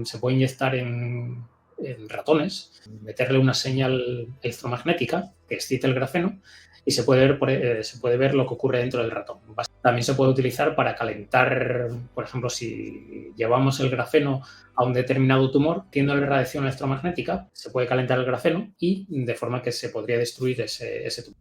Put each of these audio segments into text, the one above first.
se puede inyectar en ratones, meterle una señal electromagnética que excite el grafeno y se puede ver lo que ocurre dentro del ratón. También se puede utilizar para calentar, por ejemplo, si llevamos el grafeno a un determinado tumor, tiene radiación electromagnética, se puede calentar el grafeno y de forma que se podría destruir ese tumor.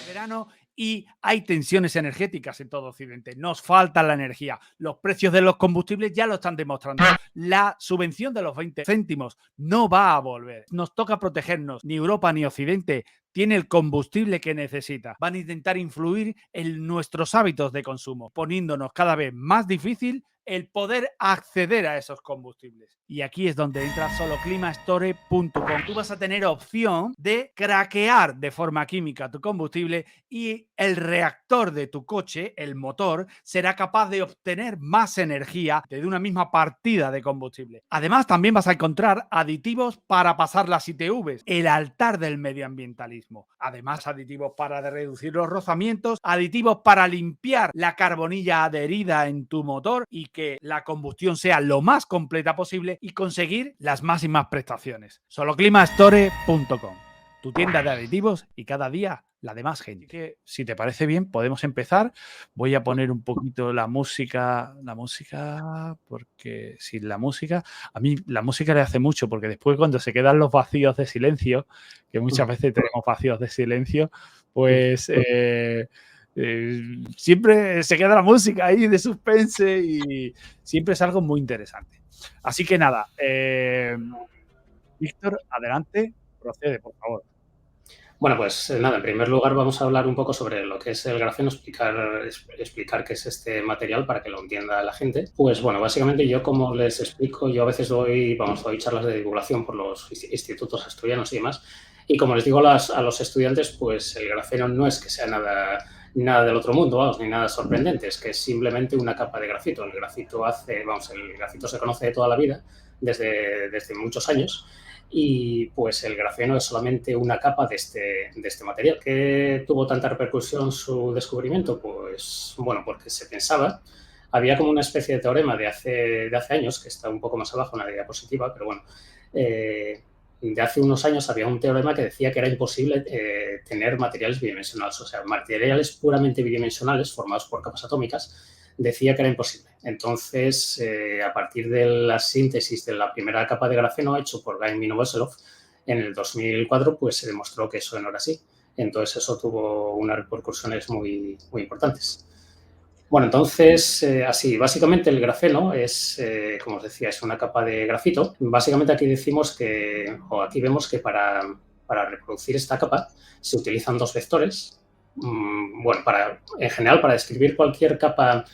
Verano y hay tensiones energéticas en todo Occidente. Nos falta la energía. Los precios de los combustibles ya lo están demostrando. La subvención de los 20 céntimos no va a volver. Nos toca protegernos. Ni Europa ni Occidente tiene el combustible que necesita. Van a intentar influir en nuestros hábitos de consumo, poniéndonos cada vez más difícil el poder acceder a esos combustibles. Y aquí es donde entra soloclimastore.com. Tú vas a tener opción de craquear de forma química tu combustible y el reactor de tu coche, el motor, será capaz de obtener más energía desde una misma partida de combustible. Además, también vas a encontrar aditivos para pasar las ITVs, el altar del medioambientalismo. Además, aditivos para reducir los rozamientos, aditivos para limpiar la carbonilla adherida en tu motor y que la combustión sea lo más completa posible y conseguir las máximas prestaciones. Soloclimastore.com, tu tienda de aditivos y cada día la de más gente. Que, si te parece bien, podemos empezar. Voy a poner un poquito la música, porque sin la música, a mí la música le hace mucho, porque después cuando se quedan los vacíos de silencio, que muchas veces tenemos vacíos de silencio, pues siempre se queda la música ahí de suspense y siempre es algo muy interesante. Así que nada, Víctor, adelante, procede, por favor. Bueno, pues nada, en primer lugar vamos a hablar un poco sobre lo que es el grafeno, explicar qué es este material para que lo entienda la gente. Pues bueno, básicamente yo como les explico, yo a veces doy charlas de divulgación por los institutos asturianos y demás, y como les digo a los estudiantes, pues el grafeno no es que sea nada del otro mundo, vamos, ni nada sorprendente, es que es simplemente una capa de grafito. El grafito se conoce de toda la vida, desde muchos años, y pues el grafeno es solamente una capa de este material. ¿Qué tuvo tanta repercusión su descubrimiento? Pues bueno, porque se pensaba, había como una especie de teorema de hace años, que está un poco más abajo en la diapositiva, pero bueno, de hace unos años había un teorema que decía que era imposible tener materiales bidimensionales, o sea, materiales puramente bidimensionales formados por capas atómicas, decía que era imposible. Entonces, a partir de la síntesis de la primera capa de grafeno hecho por Guy Minovoselov en el 2004, pues se demostró que eso no era así. Entonces, eso tuvo unas repercusiones muy, muy importantes. Bueno, entonces, así, básicamente el grafeno es, como os decía, es una capa de grafito. Básicamente aquí vemos que para reproducir esta capa se utilizan dos vectores. Bueno, en general, para describir cualquier capa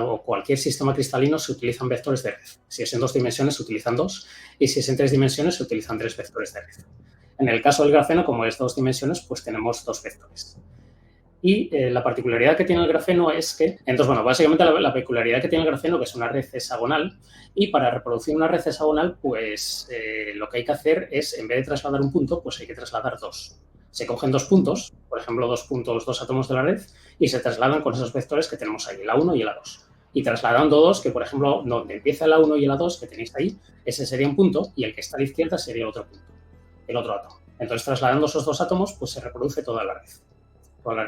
o cualquier sistema cristalino se utilizan vectores de red. Si es en 2 dimensiones, se utilizan 2, y si es en 3 dimensiones, se utilizan 3 vectores de red. En el caso del grafeno, como es 2 dimensiones, pues tenemos 2 vectores. Y la particularidad que tiene el grafeno es que, entonces, bueno, básicamente la peculiaridad que tiene el grafeno, que es una red hexagonal, y para reproducir una red hexagonal, pues lo que hay que hacer es, en vez de trasladar un punto, pues hay que trasladar 2. Se cogen 2 puntos, por ejemplo, 2 puntos, 2 átomos de la red, y se trasladan con esos vectores que tenemos ahí, el A1 y el A2. Y trasladando 2, que por ejemplo, donde empieza el A1 y el A2, que tenéis ahí, ese sería un punto, y el que está a la izquierda sería otro punto, el otro átomo. Entonces, trasladando esos 2 átomos, pues se reproduce toda la red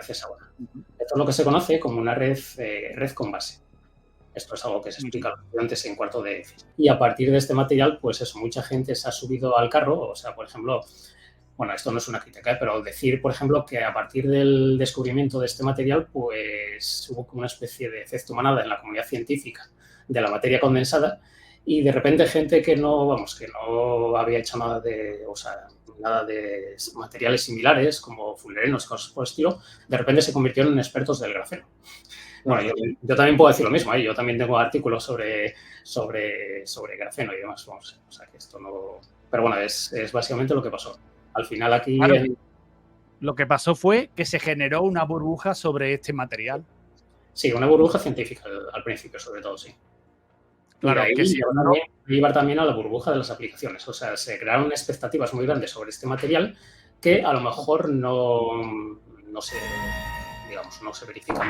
hexagonal. Esto es lo que se conoce como una red con base. Esto es algo que se explica a los estudiantes en cuarto de física. Y a partir de este material, pues eso, mucha gente se ha subido al carro. O sea, por ejemplo, bueno, esto no es una crítica, pero decir, por ejemplo, que a partir del descubrimiento de este material, pues hubo como una especie de efecto manada en la comunidad científica de la materia condensada, y de repente gente que no había hecho nada de materiales similares como fullerenos y cosas por el estilo, de repente se convirtieron en expertos del grafeno. Bueno, yo también puedo decir lo mismo, yo también tengo artículos sobre grafeno y demás, vamos, o sea que esto no... Pero bueno, es básicamente lo que pasó. Al final aquí... Claro, lo que pasó fue que se generó una burbuja sobre este material. Sí, una burbuja científica al principio, sobre todo, sí. Claro, y de ahí llevar también a la burbuja de las aplicaciones. O sea, se crearon expectativas muy grandes sobre este material que a lo mejor no se verifican,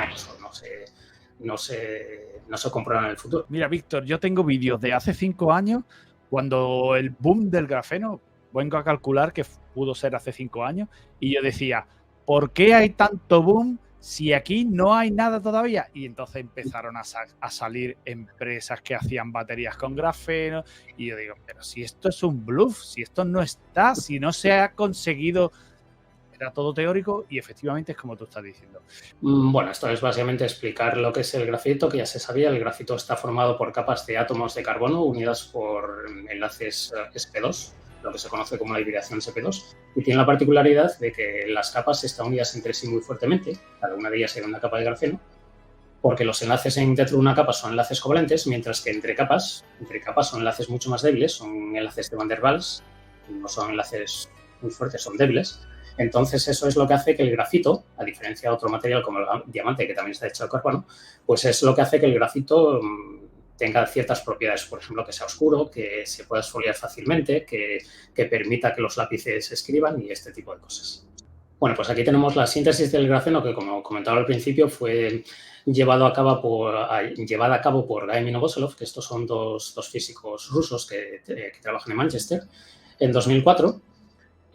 no se comprueban en el futuro. Mira, Víctor, yo tengo vídeos de hace 5 años, cuando el boom del grafeno, vengo a calcular que pudo ser hace 5 años, y yo decía, ¿por qué hay tanto boom si aquí no hay nada todavía? Y entonces empezaron a salir empresas que hacían baterías con grafeno, y yo digo, pero si esto es un bluff, si esto no está, si no se ha conseguido... Era todo teórico y efectivamente es como tú estás diciendo. Bueno, esto es básicamente explicar lo que es el grafito, que ya se sabía. El grafito está formado por capas de átomos de carbono unidas por enlaces sp2, lo que se conoce como la hibridación sp2, y tiene la particularidad de que las capas están unidas entre sí muy fuertemente, cada una de ellas era una capa de grafeno, porque los enlaces dentro de una capa son enlaces covalentes, mientras que entre capas son enlaces mucho más débiles, son enlaces de Van der Waals, no son enlaces muy fuertes, son débiles. Entonces, eso es lo que hace que el grafito, a diferencia de otro material como el diamante, que también está hecho de carbono, pues es lo que hace que el grafito tenga ciertas propiedades, por ejemplo, que sea oscuro, que se pueda esfoliar fácilmente, que permita que los lápices escriban y este tipo de cosas. Bueno, pues aquí tenemos la síntesis del grafeno, que como comentaba al principio, fue llevada a cabo por Guy Minovoselov, que estos son dos físicos rusos que trabajan en Manchester, en 2004.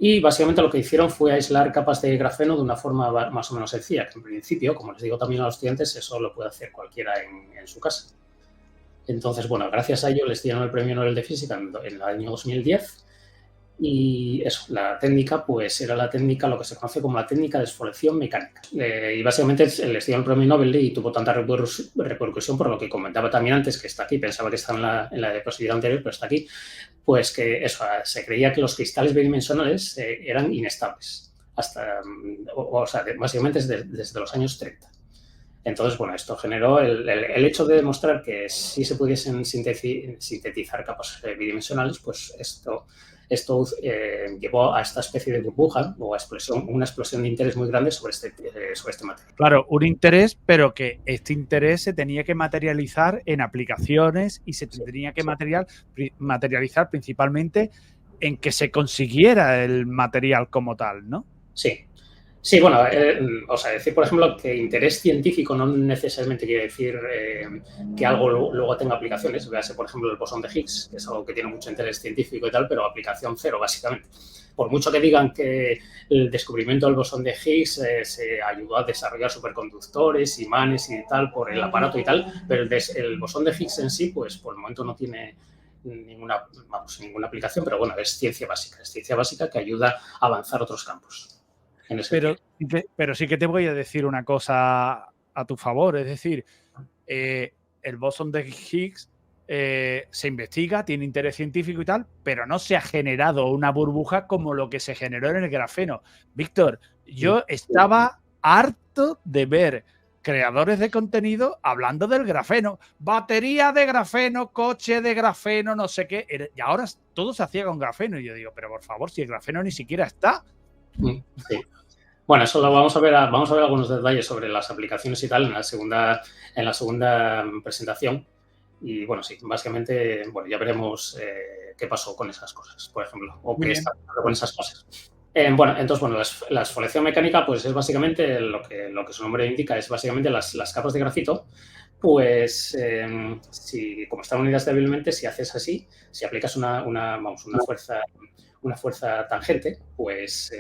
Y básicamente lo que hicieron fue aislar capas de grafeno de una forma más o menos sencilla, que en principio, como les digo también a los estudiantes, eso lo puede hacer cualquiera en su casa. Entonces, bueno, gracias a ello les dieron el Premio Nobel de Física en el año 2010 y eso, la técnica, pues era la técnica, lo que se conoce como la técnica de exfoliación mecánica. Y básicamente les dieron el Premio Nobel y tuvo tanta repercusión por lo que comentaba también antes, que está aquí, pensaba que estaba en la diapositiva anterior, pero está aquí, pues que eso, se creía que los cristales bidimensionales eran inestables, básicamente desde los años 30. Entonces, bueno, esto generó el hecho de demostrar que sí se pudiesen sintetizar capas bidimensionales, pues esto llevó a esta especie de burbuja o a una explosión de interés muy grande sobre este material. Claro, un interés, pero que este interés se tenía que materializar en aplicaciones y se tenía que materializar principalmente en que se consiguiera el material como tal, ¿no? Sí. Sí, bueno, decir, por ejemplo, que interés científico no necesariamente quiere decir que algo luego tenga aplicaciones. Véase, por ejemplo, el bosón de Higgs, que es algo que tiene mucho interés científico y tal, pero aplicación cero, básicamente. Por mucho que digan que el descubrimiento del bosón de Higgs se ayudó a desarrollar superconductores, imanes y tal por el aparato y tal, pero el bosón de Higgs en sí, pues por el momento no tiene ninguna aplicación, pero bueno, es ciencia básica que ayuda a avanzar otros campos. Pero sí que te voy a decir una cosa a tu favor, es decir, el bosón de Higgs se investiga, tiene interés científico y tal, pero no se ha generado una burbuja como lo que se generó en el grafeno. Víctor, yo estaba harto de ver creadores de contenido hablando del grafeno, batería de grafeno, coche de grafeno, no sé qué, y ahora todo se hacía con grafeno y yo digo, pero por favor, si el grafeno ni siquiera está. Sí. Bueno, eso lo vamos a ver algunos detalles sobre las aplicaciones y tal en la segunda presentación. Y bueno, sí, básicamente, bueno, ya veremos qué pasó con esas cosas, por ejemplo, o qué está pasando con esas cosas. La exfoliación mecánica, pues es básicamente lo que su nombre indica, es básicamente las capas de grafito, pues como están unidas débilmente, si haces así, si aplicas una fuerza tangente, pues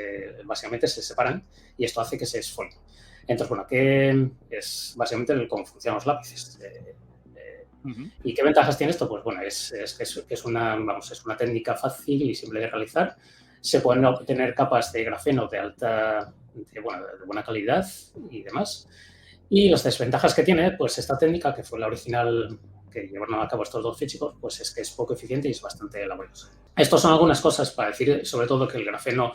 básicamente se separan y esto hace que se esfolien. Entonces, bueno, ¿qué es básicamente cómo funcionan los lápices? ¿Y qué ventajas tiene esto? Pues bueno, es una técnica fácil y simple de realizar. Se pueden obtener capas de grafeno de buena calidad y demás. Y las desventajas que tiene, pues esta técnica, que fue la original que llevaron a cabo estos dos físicos, pues es que es poco eficiente y es bastante laboriosa. Estas son algunas cosas para decir, sobre todo, que el grafeno,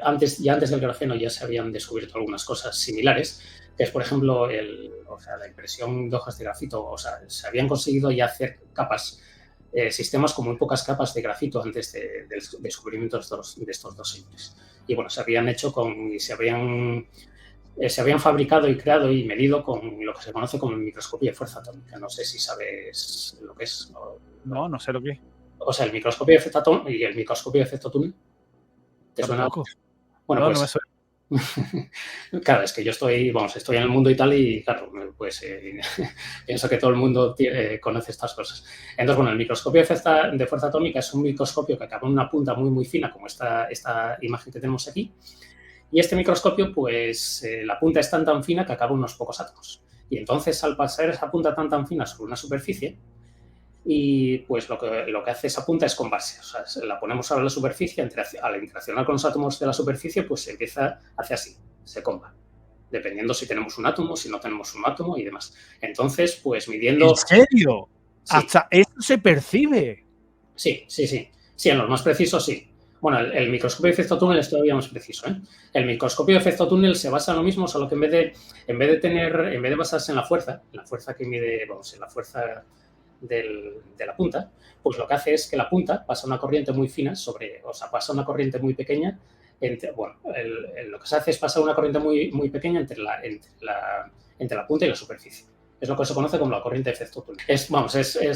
antes del grafeno ya se habían descubierto algunas cosas similares, que es, por ejemplo, la impresión de hojas de grafito. Se habían conseguido ya hacer capas, sistemas con muy pocas capas de grafito antes del descubrimiento de estos dos señores. Y bueno, se habían hecho se habían fabricado y creado y medido con lo que se conoce como el microscopio de fuerza atómica. No sé si sabes lo que es. No sé lo que es. O sea, el microscopio de efecto atómico y el microscopio de efecto túnel. ¿Te suena? Bueno, pues, no me suena. Claro, es que yo estoy en el mundo y tal y, claro, pues pienso que todo el mundo conoce estas cosas. Entonces, bueno, el microscopio de fuerza atómica es un microscopio que acaba en una punta muy, muy fina, como esta imagen que tenemos aquí. Y este microscopio, pues la punta es tan fina que acaba en unos pocos átomos. Y entonces, al pasar esa punta tan fina sobre una superficie, y pues lo que hace esa punta es combarse. O sea, la ponemos sobre la superficie, al interaccionar con los átomos de la superficie, pues se empieza, hace así, se comba. Dependiendo si tenemos un átomo, si no tenemos un átomo y demás. Entonces, pues midiendo... ¿En serio? Sí. ¿Hasta eso se percibe? Sí. Sí, en los más precisos sí. Bueno, el microscopio de efecto túnel es todavía más preciso, ¿eh? El microscopio de efecto túnel se basa en lo mismo, solo que en vez de basarse en la fuerza que mide, en la fuerza de la punta, pues lo que hace es que la punta pasa una corriente muy fina pasa una corriente muy pequeña lo que se hace es pasar una corriente muy, muy pequeña entre la punta y la superficie. Es lo que se conoce como la corriente de efecto túnel. Es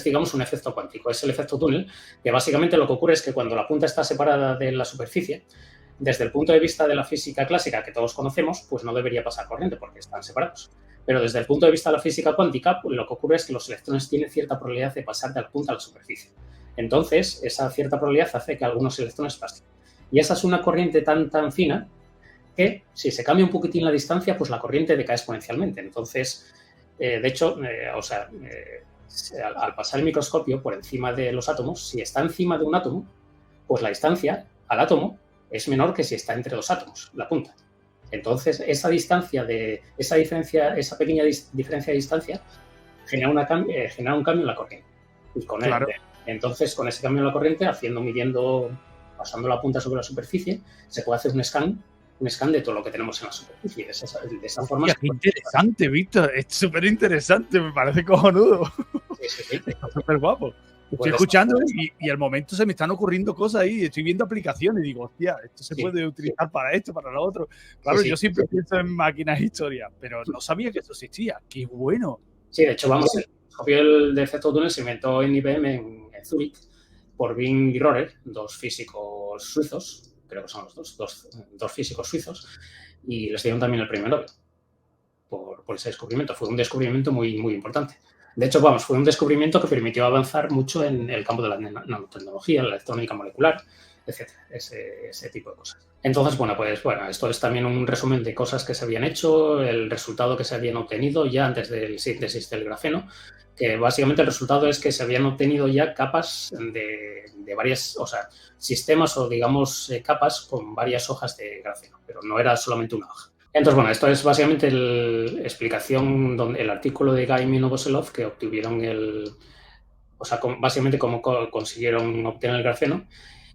digamos, un efecto cuántico. Es el efecto túnel, que básicamente lo que ocurre es que cuando la punta está separada de la superficie, desde el punto de vista de la física clásica que todos conocemos, pues no debería pasar corriente porque están separados. Pero desde el punto de vista de la física cuántica, pues lo que ocurre es que los electrones tienen cierta probabilidad de pasar de la punta a la superficie. Entonces, esa cierta probabilidad hace que algunos electrones pasen. Y esa es una corriente tan fina que, si se cambia un poquitín la distancia, pues la corriente decae exponencialmente. Entonces, de hecho, al pasar el microscopio por encima de los átomos, si está encima de un átomo, pues la distancia al átomo es menor que si está entre dos átomos, la punta. Entonces, esa pequeña diferencia de distancia genera un cambio en la corriente. Y entonces, con ese cambio en la corriente, midiendo, pasando la punta sobre la superficie, se puede hacer un scan de todo lo que tenemos en la superficie. De esa forma. Qué interesante, Víctor. Es súper interesante, me parece cojonudo. Sí. Está súper guapo. Estoy escuchando y al momento se me están ocurriendo cosas ahí. Estoy viendo aplicaciones y digo, hostia, esto se puede utilizar para esto, para lo otro. Claro, yo siempre pienso en máquinas e historias, pero no sabía que eso existía. ¡Qué bueno! Sí, de hecho, el microscopio de efecto túnel se inventó en IBM en Zúrich por Wien y Rohrer, dos físicos suizos, creo que son los dos físicos suizos, y les dieron también el premio Nobel por ese descubrimiento. Fue un descubrimiento muy, muy importante. De hecho, fue un descubrimiento que permitió avanzar mucho en el campo de la nanotecnología, la electrónica molecular, etcétera, ese tipo de cosas. Entonces, esto es también un resumen de cosas que se habían hecho, el resultado que se habían obtenido ya antes del síntesis del grafeno, que básicamente el resultado es que se habían obtenido ya capas de varias, sistemas o digamos capas con varias hojas de grafeno, pero no era solamente una hoja. Entonces, esto es básicamente la explicación, el artículo de Guy Novoselov que obtuvieron básicamente cómo consiguieron obtener el grafeno.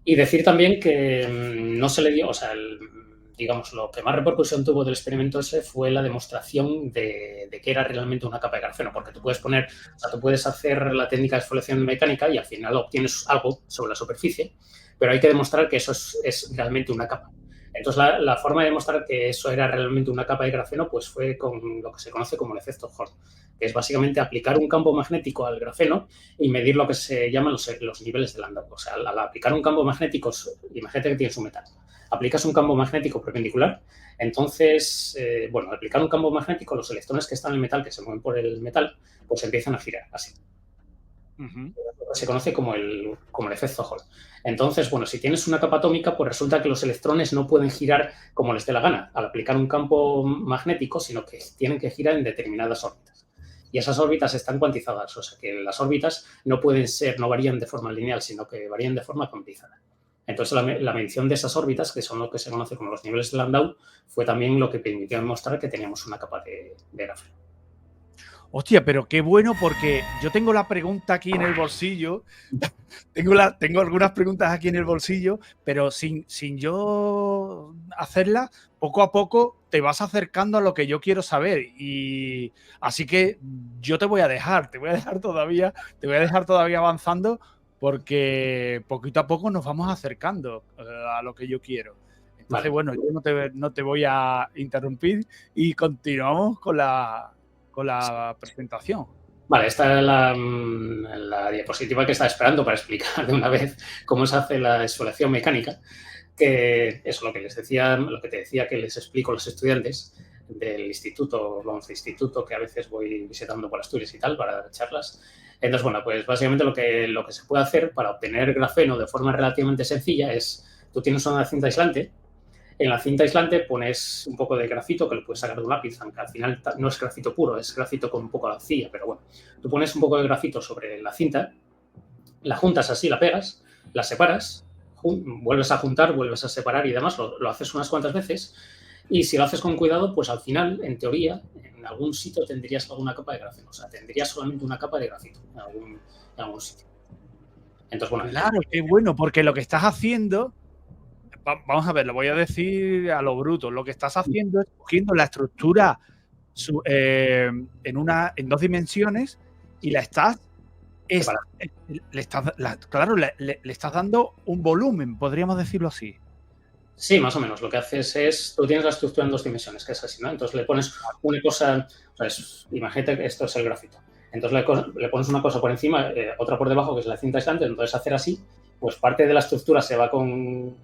Y decir también que no se le dio, digamos, lo que más repercusión tuvo del experimento ese fue la demostración de que era realmente una capa de grafeno, porque tú puedes hacer la técnica de exfoliación mecánica y al final obtienes algo sobre la superficie, pero hay que demostrar que eso es realmente una capa. Entonces, la forma de demostrar que eso era realmente una capa de grafeno pues fue con lo que se conoce como el efecto Hall, que es básicamente aplicar un campo magnético al grafeno y medir lo que se llaman los niveles de Landau. O sea, al aplicar un campo magnético, imagínate que tienes un metal, aplicas un campo magnético perpendicular, entonces, al aplicar un campo magnético, los electrones que están en el metal, que se mueven por el metal, pues empiezan a girar así. Se conoce como el efecto Hall. Entonces, si tienes una capa atómica, pues resulta que los electrones no pueden girar como les dé la gana al aplicar un campo magnético, sino que tienen que girar en determinadas órbitas. Y esas órbitas están cuantizadas, o sea que las órbitas no varían de forma lineal, sino que varían de forma cuantizada. Entonces, la medición de esas órbitas, que son lo que se conoce como los niveles de Landau, fue también lo que permitió demostrar que teníamos una capa de grafeno. Hostia, pero qué bueno, porque yo tengo la pregunta aquí en el bolsillo. tengo algunas preguntas aquí en el bolsillo, pero sin yo hacerlas, poco a poco te vas acercando a lo que yo quiero saber. Y así que yo te voy a dejar todavía avanzando, porque poquito a poco nos vamos acercando a lo que yo quiero. Entonces, yo no te voy a interrumpir y continuamos con la presentación. Vale, esta es la diapositiva que estaba esperando para explicar de una vez cómo se hace la exfoliación mecánica, que eso, lo que te decía que les explico a los estudiantes del instituto, vamos, de instituto que a veces voy visitando por Asturias y tal para dar charlas. Entonces, bueno, pues básicamente lo que se puede hacer para obtener grafeno de forma relativamente sencilla es, tú tienes una cinta aislante, en la cinta aislante pones un poco de grafito que lo puedes sacar de un lápiz, aunque al final no es grafito puro, es grafito con un poco de arcilla, pero bueno, tú pones un poco de grafito sobre la cinta, la juntas así, la pegas, la separas, vuelves a juntar, vuelves a separar y demás, lo haces unas cuantas veces y si lo haces con cuidado, pues al final, en teoría, en algún sitio tendrías alguna capa de grafeno, o sea, tendrías solamente una capa de grafito en algún sitio. Entonces, bueno, claro, qué bueno, porque lo que estás haciendo, vamos a ver, lo voy a decir a lo bruto, lo que estás haciendo es cogiendo la estructura en 2 dimensiones y la estás claro, le estás dando un volumen, podríamos decirlo así. Sí, más o menos. Lo que haces es, tú tienes la estructura en 2 dimensiones, que es así, ¿no? Entonces le pones una cosa, o sea, imagínate que esto es el grafito. Entonces le pones una cosa por encima, otra por debajo, que es la cinta aislante. Entonces hacer así, pues parte de la estructura se va con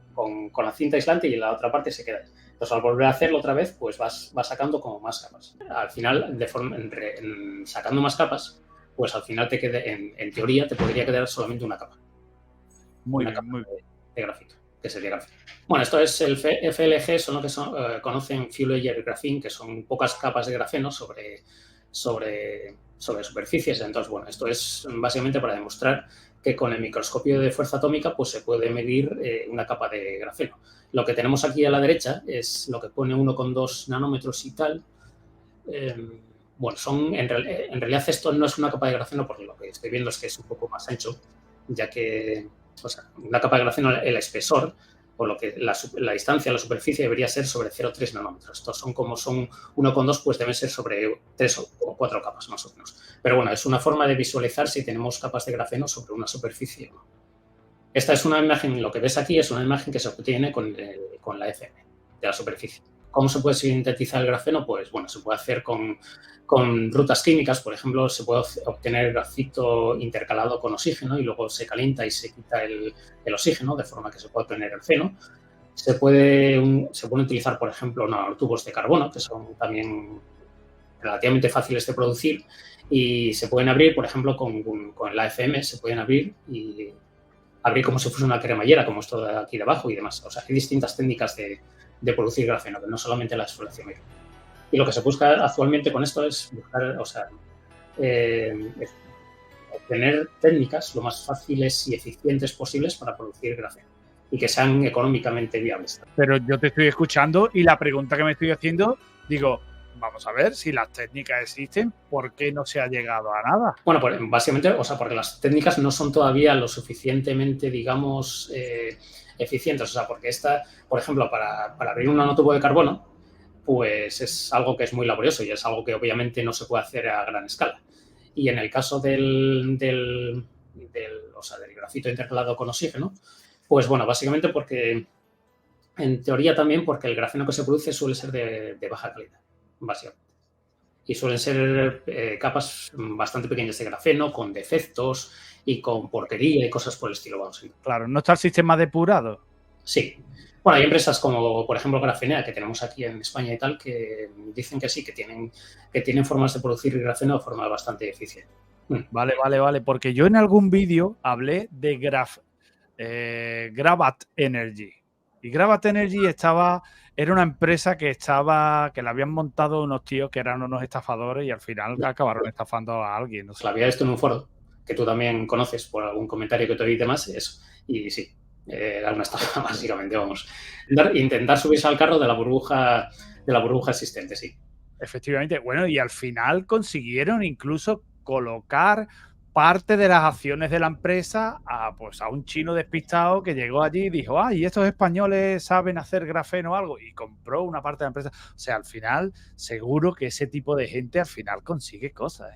la cinta aislante y la otra parte se queda. Entonces al volver a hacerlo otra vez, pues vas sacando como más capas. Al final, sacando más capas, pues al final te quede, en teoría, te podría quedar solamente una capa. Muy bien. De grafito, que sería grafito. Bueno, esto es el FLG, son lo que conocen Few Layer Graphene, que son pocas capas de grafeno sobre superficies. Entonces, bueno, esto es básicamente para demostrar que con el microscopio de fuerza atómica pues se puede medir una capa de grafeno. Lo que tenemos aquí a la derecha es lo que pone 1,2 nanómetros y tal. Bueno, en realidad esto no es una capa de grafeno porque lo que estoy viendo es que es un poco más ancho, ya que, o sea, una capa de grafeno, el espesor, o lo que la distancia, la superficie debería ser sobre 0,3 nanómetros. Estos son 1,2, pues deben ser sobre 3 o 4 capas más o menos. Pero bueno, es una forma de visualizar si tenemos capas de grafeno sobre una superficie o no. Esta es una imagen, lo que ves aquí es una imagen que se obtiene con la FM de la superficie. ¿Cómo se puede sintetizar el grafeno? Pues bueno, se puede hacer con rutas químicas. Por ejemplo, se puede obtener grafito intercalado con oxígeno y luego se calienta y se quita el oxígeno, de forma que se puede obtener el grafeno. Se pueden utilizar, por ejemplo, nanotubos de carbono, que son también relativamente fáciles de producir y se pueden abrir, por ejemplo, con la FM, se pueden abrir como si fuese una cremallera, como esto de aquí debajo y demás. O sea, hay distintas técnicas de producir grafeno, que no solamente la exfoliación. Y lo que se busca actualmente con esto es buscar, o sea, obtener técnicas lo más fáciles y eficientes posibles para producir grafeno y que sean económicamente viables. Pero yo te estoy escuchando y la pregunta que me estoy haciendo, digo, vamos a ver si las técnicas existen, ¿por qué no se ha llegado a nada? Bueno, pues básicamente, o sea, porque las técnicas no son todavía lo suficientemente, digamos, eficientes. O sea, porque por ejemplo, para abrir un nanotubo de carbono, pues es algo que es muy laborioso y es algo que obviamente no se puede hacer a gran escala. Y en el caso del grafito intercalado con oxígeno, pues bueno, básicamente porque, en teoría también porque el grafeno que se produce suele ser de baja calidad, básicamente. Y suelen ser capas bastante pequeñas de grafeno, con defectos y con porquería y cosas por el estilo. Vamos. Claro, ¿no está el sistema depurado? Sí. Bueno, hay empresas como, por ejemplo, Grafenea, que tenemos aquí en España y tal, que dicen que sí, que tienen formas de producir grafeno de forma bastante eficiente. Vale, porque yo en algún vídeo hablé de Gravat Energy. Y Gravat Energy era una empresa que le habían montado unos tíos que eran unos estafadores y al final acabaron estafando a alguien. No sé. La había visto en un foro que tú también conoces por algún comentario que te oí y demás, eso. Y sí, era una estafa, básicamente, vamos. Intentar subirse al carro de la burbuja existente, sí. Efectivamente. Bueno, y al final consiguieron incluso colocar parte de las acciones de la empresa a un chino despistado que llegó allí y dijo, ¿y estos españoles saben hacer grafeno o algo? Y compró una parte de la empresa. O sea, al final, seguro que ese tipo de gente al final consigue cosas.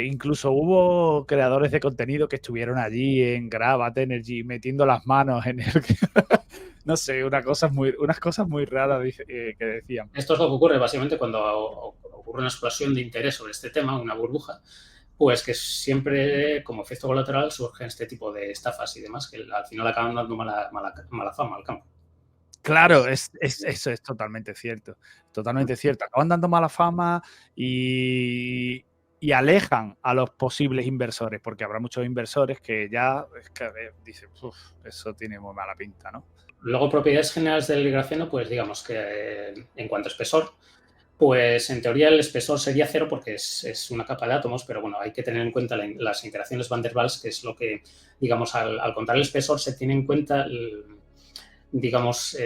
Incluso hubo creadores de contenido que estuvieron allí en Gravat Energy metiendo las manos en el... No sé, unas cosas muy raras que decían. Esto es lo que ocurre básicamente cuando ocurre una explosión de interés sobre este tema, una burbuja, pues que siempre como efecto colateral surgen este tipo de estafas y demás que al final acaban dando mala fama al campo. Claro, eso es totalmente cierto. Totalmente cierto. Acaban dando mala fama y alejan a los posibles inversores, porque habrá muchos inversores que ya dicen, eso tiene muy mala pinta, ¿no? Luego, propiedades generales del grafeno, pues digamos que en cuanto a espesor, pues en teoría el espesor sería cero porque es una capa de átomos, pero bueno, hay que tener en cuenta las interacciones Van der Waals, que es lo que, digamos, al contar el espesor se tiene en cuenta, digamos,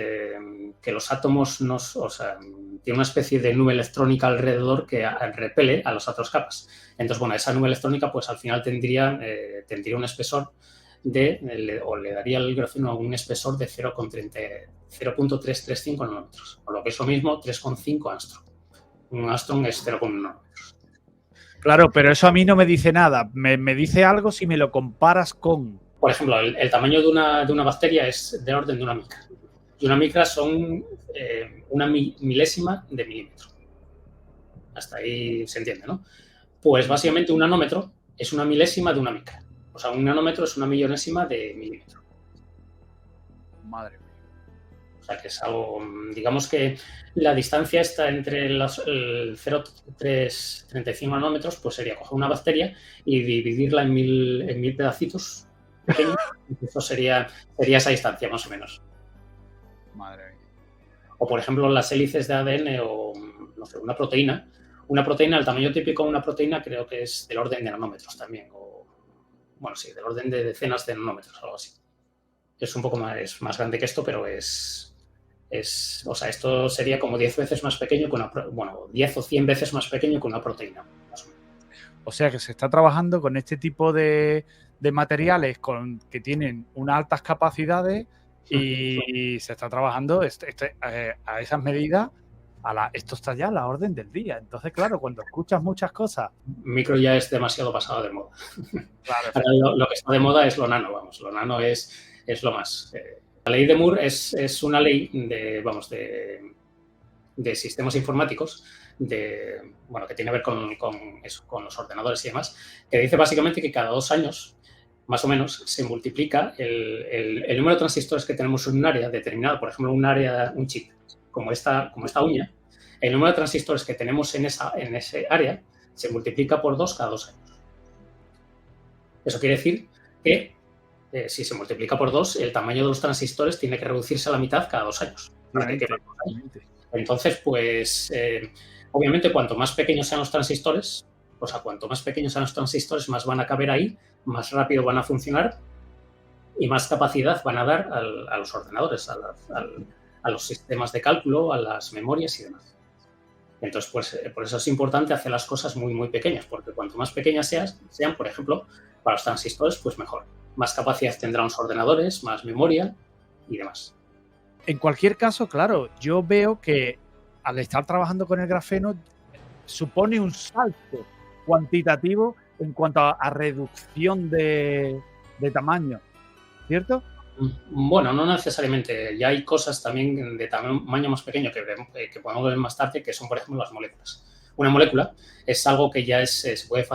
que los átomos tiene una especie de nube electrónica alrededor que repele a las otras capas. Entonces, bueno, esa nube electrónica, pues al final tendría un espesor o le daría el grafeno un espesor de 0.335 nanómetros, o lo que es lo mismo, 3,5 angstrom. Un angstrom es 0,1 nanómetros. Claro, pero eso a mí no me dice nada. Me dice algo si me lo comparas con... Por ejemplo, el tamaño de una bacteria es del orden de una micra. Y una micra son una milésima de milímetro. Hasta ahí se entiende, ¿no? Pues básicamente un nanómetro es una milésima de una micra. O sea, un nanómetro es una millonésima de milímetro. Madre mía. O sea, que es algo, digamos que la distancia está entre el 0,335 nanómetros, pues sería coger una bacteria y dividirla en mil pedacitos pequeños. Eso sería esa distancia, más o menos. Madre mía. O, por ejemplo, las hélices de ADN o, no sé, una proteína. Una proteína, el tamaño típico de una proteína creo que es del orden de nanómetros también. O, bueno, sí, del orden de decenas de nanómetros, algo así. Es un poco más grande que esto, pero o sea, esto sería como 10 veces más pequeño que 10 o 100 veces más pequeño que una proteína, más o menos. O sea que se está trabajando con este tipo de materiales que tienen unas altas capacidades y se está trabajando a esas medidas. Esto está ya a la orden del día. Entonces, claro, cuando escuchas muchas cosas... Micro ya es demasiado pasado de moda. Claro, ahora lo que está de moda es lo nano, vamos. Lo nano es lo más... La ley de Moore es una ley de sistemas informáticos que tiene que ver con los ordenadores y demás, que dice básicamente que cada 2 años, más o menos, se multiplica el número de transistores que tenemos en un área determinada, por ejemplo, un chip, como esta uña, el número de transistores que tenemos en ese área se multiplica por 2 cada 2 años. Eso quiere decir que si se multiplica por 2, el tamaño de los transistores tiene que reducirse a la mitad cada 2 años. Entonces, pues, obviamente, cuanto más pequeños sean los transistores, más van a caber ahí, más rápido van a funcionar y más capacidad van a dar a los ordenadores, a los sistemas de cálculo, a las memorias y demás. Entonces, pues, por eso es importante hacer las cosas muy, muy pequeñas, porque cuanto más pequeñas sean, por ejemplo, para los transistores, pues mejor. Más capacidad tendrán los ordenadores, más memoria y demás. En cualquier caso, claro, yo veo que al estar trabajando con el grafeno supone un salto cuantitativo en cuanto a reducción de tamaño, ¿cierto? Bueno, no necesariamente. Ya hay cosas también de tamaño más pequeño que podemos ver más tarde, que son, por ejemplo, las moléculas. Una molécula es algo que ya se puede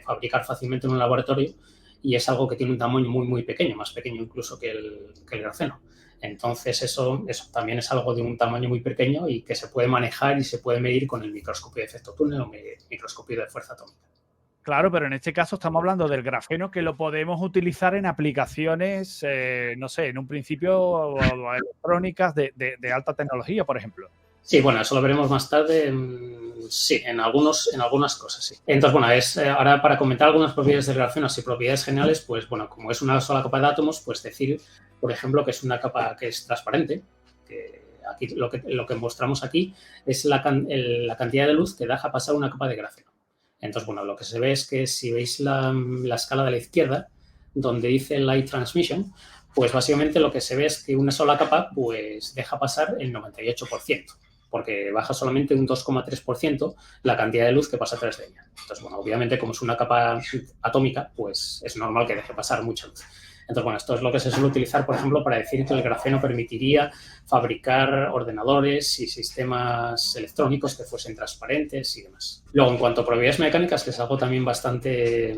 fabricar fácilmente en un laboratorio y es algo que tiene un tamaño muy, muy pequeño, más pequeño incluso que el grafeno. Entonces, eso también es algo de un tamaño muy pequeño y que se puede manejar y se puede medir con el microscopio de efecto túnel o microscopio de fuerza atómica. Claro, pero en este caso estamos hablando del grafeno que lo podemos utilizar en aplicaciones, no sé, en un principio electrónicas de alta tecnología, por ejemplo. Sí, bueno, eso lo veremos más tarde. Sí, en algunas cosas, sí. Entonces, bueno, ahora para comentar algunas propiedades del grafeno, así propiedades generales, pues bueno, como es una sola capa de átomos, pues decir, por ejemplo, que es una capa que es transparente, que aquí lo que mostramos aquí es la cantidad de luz que deja pasar una capa de grafeno. Entonces, bueno, lo que se ve es que si veis la escala de la izquierda, donde dice Light Transmission, pues básicamente lo que se ve es que una sola capa pues deja pasar el 98%, porque baja solamente un 2,3% la cantidad de luz que pasa a través de ella. Entonces, bueno, obviamente como es una capa atómica, pues es normal que deje pasar mucha luz. Entonces, bueno, esto es lo que se suele utilizar, por ejemplo, para decir que el grafeno permitiría fabricar ordenadores y sistemas electrónicos que fuesen transparentes y demás. Luego, en cuanto a propiedades mecánicas, que es algo también bastante,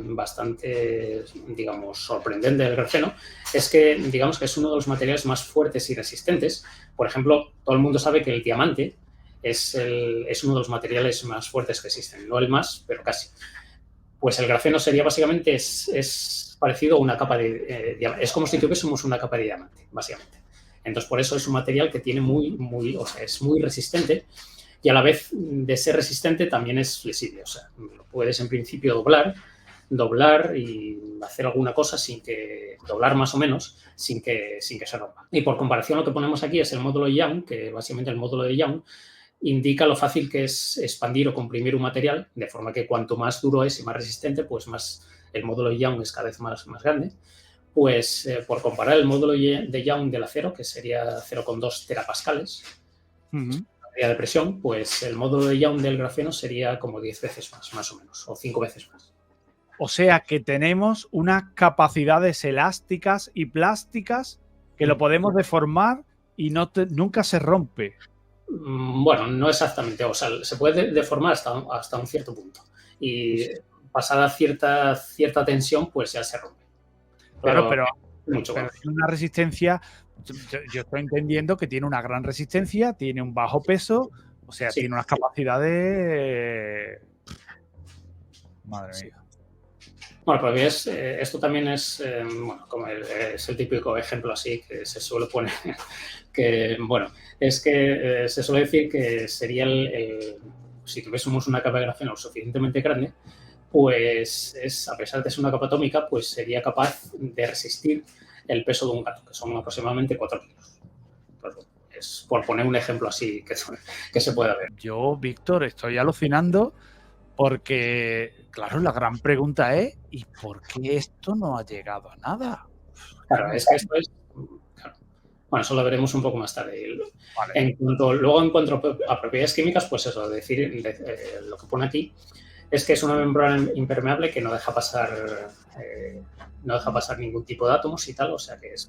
digamos, sorprendente del grafeno, es que, digamos, que es uno de los materiales más fuertes y resistentes. Por ejemplo, todo el mundo sabe que el diamante es uno de los materiales más fuertes que existen. No el más, pero casi. Pues el grafeno sería básicamente, es parecido a una capa de diamante. Es como si tuviésemos una capa de diamante, básicamente. Entonces, por eso es un material que tiene o sea, es muy resistente y a la vez de ser resistente también es flexible. O sea, lo puedes en principio doblar y hacer alguna cosa doblar más o menos, sin que se rompa. Y por comparación, lo que ponemos aquí es el módulo de Young, que básicamente el módulo de Young indica lo fácil que es expandir o comprimir un material, de forma que cuanto más duro es y más resistente, pues más el módulo de Young es cada vez más grande. Pues por comparar el módulo de Young del acero, que sería 0,2 terapascales, de presión, pues el módulo de Young del grafeno sería como 10 veces más o menos, o 5 veces más. O sea que tenemos unas capacidades elásticas y plásticas que lo podemos deformar y nunca se rompe. Bueno, no exactamente. O sea, se puede deformar hasta un cierto punto. Y pasada cierta tensión, pues ya se rompe. Claro, pero tiene una resistencia. Yo estoy entendiendo que tiene una gran resistencia, tiene un bajo peso, o sea, sí, tiene unas capacidades. Madre mía. Bueno, pues esto también es, como es el típico ejemplo así que se suele poner, que, bueno, es que se suele decir que sería si tuviésemos una capa de grafeno lo suficientemente grande, pues a pesar de ser una capa atómica, pues sería capaz de resistir el peso de un gato, que son aproximadamente 4 kilos. Entonces, es por poner un ejemplo así que se pueda ver. Yo, Víctor, estoy alucinando porque, claro, la gran pregunta es ¿y por qué esto no ha llegado a nada? Claro, es que esto es... Claro. Bueno, eso lo veremos un poco más tarde. Vale. Luego, en cuanto a propiedades químicas, pues eso, lo que pone aquí es que es una membrana impermeable que no deja pasar ningún tipo de átomos y tal, o sea que es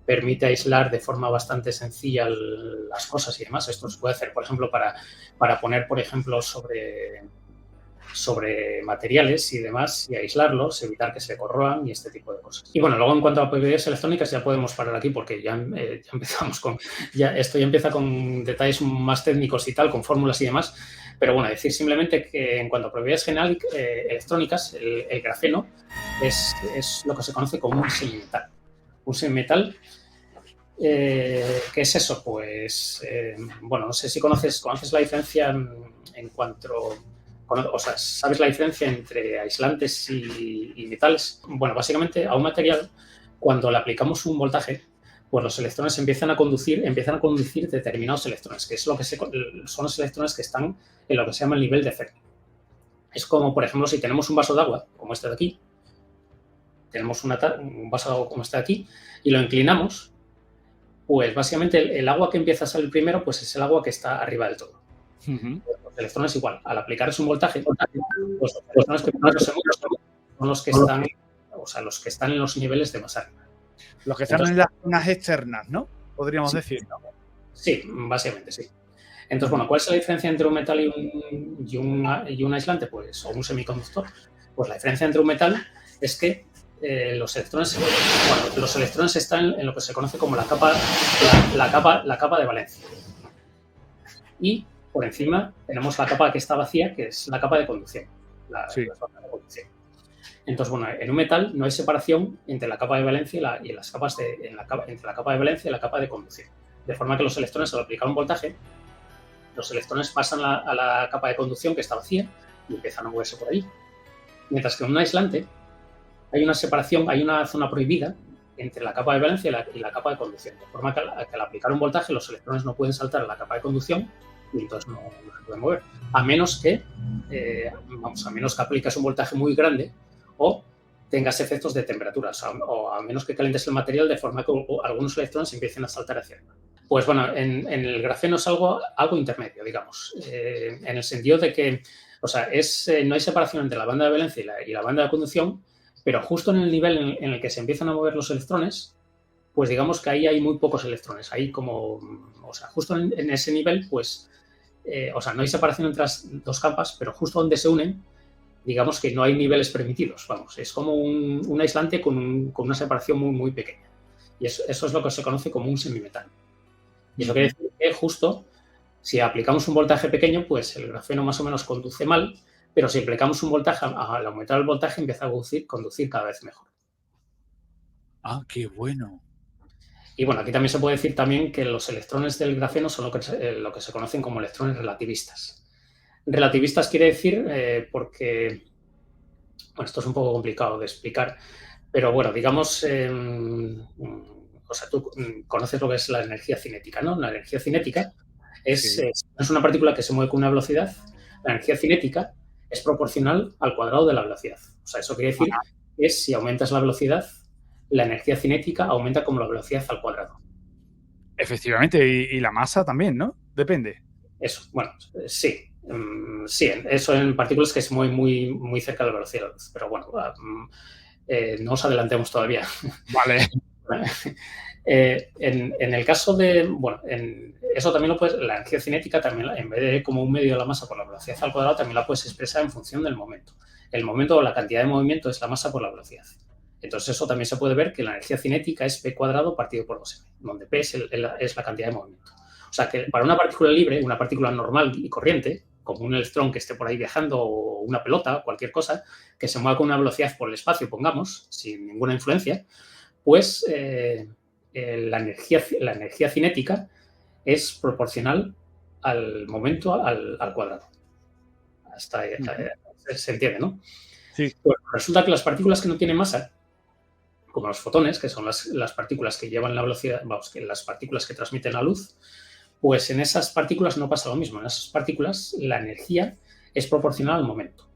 permite aislar de forma bastante sencilla las cosas y demás. Esto se puede hacer, por ejemplo, para poner, por ejemplo, sobre materiales y demás y aislarlos, evitar que se corroan y este tipo de cosas. Y bueno, luego en cuanto a propiedades electrónicas ya podemos parar aquí porque ya empezamos esto ya empieza con detalles más técnicos y tal, con fórmulas y demás, pero bueno, decir simplemente que en cuanto a propiedades electrónicas, el grafeno es lo que se conoce como un semimetal. Un semimetal, ¿qué es eso? Pues, bueno, no sé si conoces la diferencia en cuanto... O sea, ¿sabes la diferencia entre aislantes y metales? Bueno, básicamente a un material, cuando le aplicamos un voltaje, pues los electrones empiezan a conducir determinados electrones, que es son los electrones que están en lo que se llama el nivel de Fermi. Es como, por ejemplo, si tenemos un vaso de agua, como este de aquí, tenemos un vaso de agua como este de aquí, y lo inclinamos, pues básicamente el agua que empieza a salir primero, pues es el agua que está arriba del todo. Los electrones igual, al aplicarse un voltaje, los electrones que son los que están, o sea, los que están en los niveles de más arriba. Los que están en las zonas externas, ¿no? Podríamos decir. Sí, básicamente sí. Entonces, bueno, ¿cuál es la diferencia entre un metal y un aislante? Pues, o un semiconductor. Pues la diferencia entre un metal es que los electrones están en lo que se conoce como la capa de valencia. Y por encima tenemos la capa que está vacía, que es la capa de conducción. Entonces, bueno, en un metal no hay separación entre la capa de valencia y las capas entre la capa de valencia y la capa de conducción. De forma que los electrones, al aplicar un voltaje, los electrones pasan a la capa de conducción que está vacía y empiezan a moverse por ahí. Mientras que en un aislante hay una separación, hay una zona prohibida entre la capa de valencia y la capa de conducción. De forma que al aplicar un voltaje, los electrones no pueden saltar a la capa de conducción y entonces no se pueden mover. A menos que apliques un voltaje muy grande o tengas efectos de temperatura, o a menos que calientes el material de forma que algunos electrones empiecen a saltar hacia arriba. Pues bueno, en el grafeno es algo intermedio, digamos, en el sentido de que, o sea, no hay separación entre la banda de valencia y la banda de conducción, pero justo en el nivel en el que se empiezan a mover los electrones, pues digamos que ahí hay muy pocos electrones. Ahí como, o sea, justo en ese nivel, pues, o sea, no hay separación entre las dos capas, pero justo donde se unen, digamos que no hay niveles permitidos. Vamos, es como un aislante con una separación muy, muy pequeña. Y eso es lo que se conoce como un semimetal. Y eso quiere decir que justo si aplicamos un voltaje pequeño, pues el grafeno más o menos conduce mal, pero si aplicamos un voltaje, al aumentar el voltaje, empieza a conducir cada vez mejor. Ah, qué bueno. Y bueno, aquí también se puede decir también que los electrones del grafeno son lo que se conocen como electrones relativistas. Relativistas quiere decir porque, bueno, esto es un poco complicado de explicar, pero bueno, digamos, o sea, tú conoces lo que es la energía cinética, ¿no? La energía cinética es una partícula que se mueve con una velocidad. La energía cinética es proporcional al cuadrado de la velocidad. O sea, eso quiere decir que si aumentas la velocidad, la energía cinética aumenta como la velocidad al cuadrado. Efectivamente, y la masa también, ¿no? Depende. Eso, bueno, sí. Sí, eso en partículas que se mueven muy, muy cerca de la velocidad de la luz. Pero bueno, no os adelantemos todavía. Vale. En el caso de, bueno, eso también lo puedes, la energía cinética también, en vez de como un medio de la masa por la velocidad al cuadrado, también la puedes expresar en función del momento. El momento o la cantidad de movimiento es la masa por la velocidad. Entonces eso también se puede ver que la energía cinética es p cuadrado partido por 2m, donde p es la cantidad de movimiento. O sea que para una partícula libre, una partícula normal y corriente, como un electrón que esté por ahí viajando o una pelota, cualquier cosa, que se mueva con una velocidad por el espacio, pongamos, sin ninguna influencia, pues la energía cinética es proporcional al momento al cuadrado. Hasta se entiende, ¿no? Sí. Pues resulta que las partículas que no tienen masa, como los fotones, que son las partículas que llevan la velocidad, vamos, que las partículas que transmiten la luz, pues en esas partículas no pasa lo mismo. En esas partículas la energía es proporcional al momento.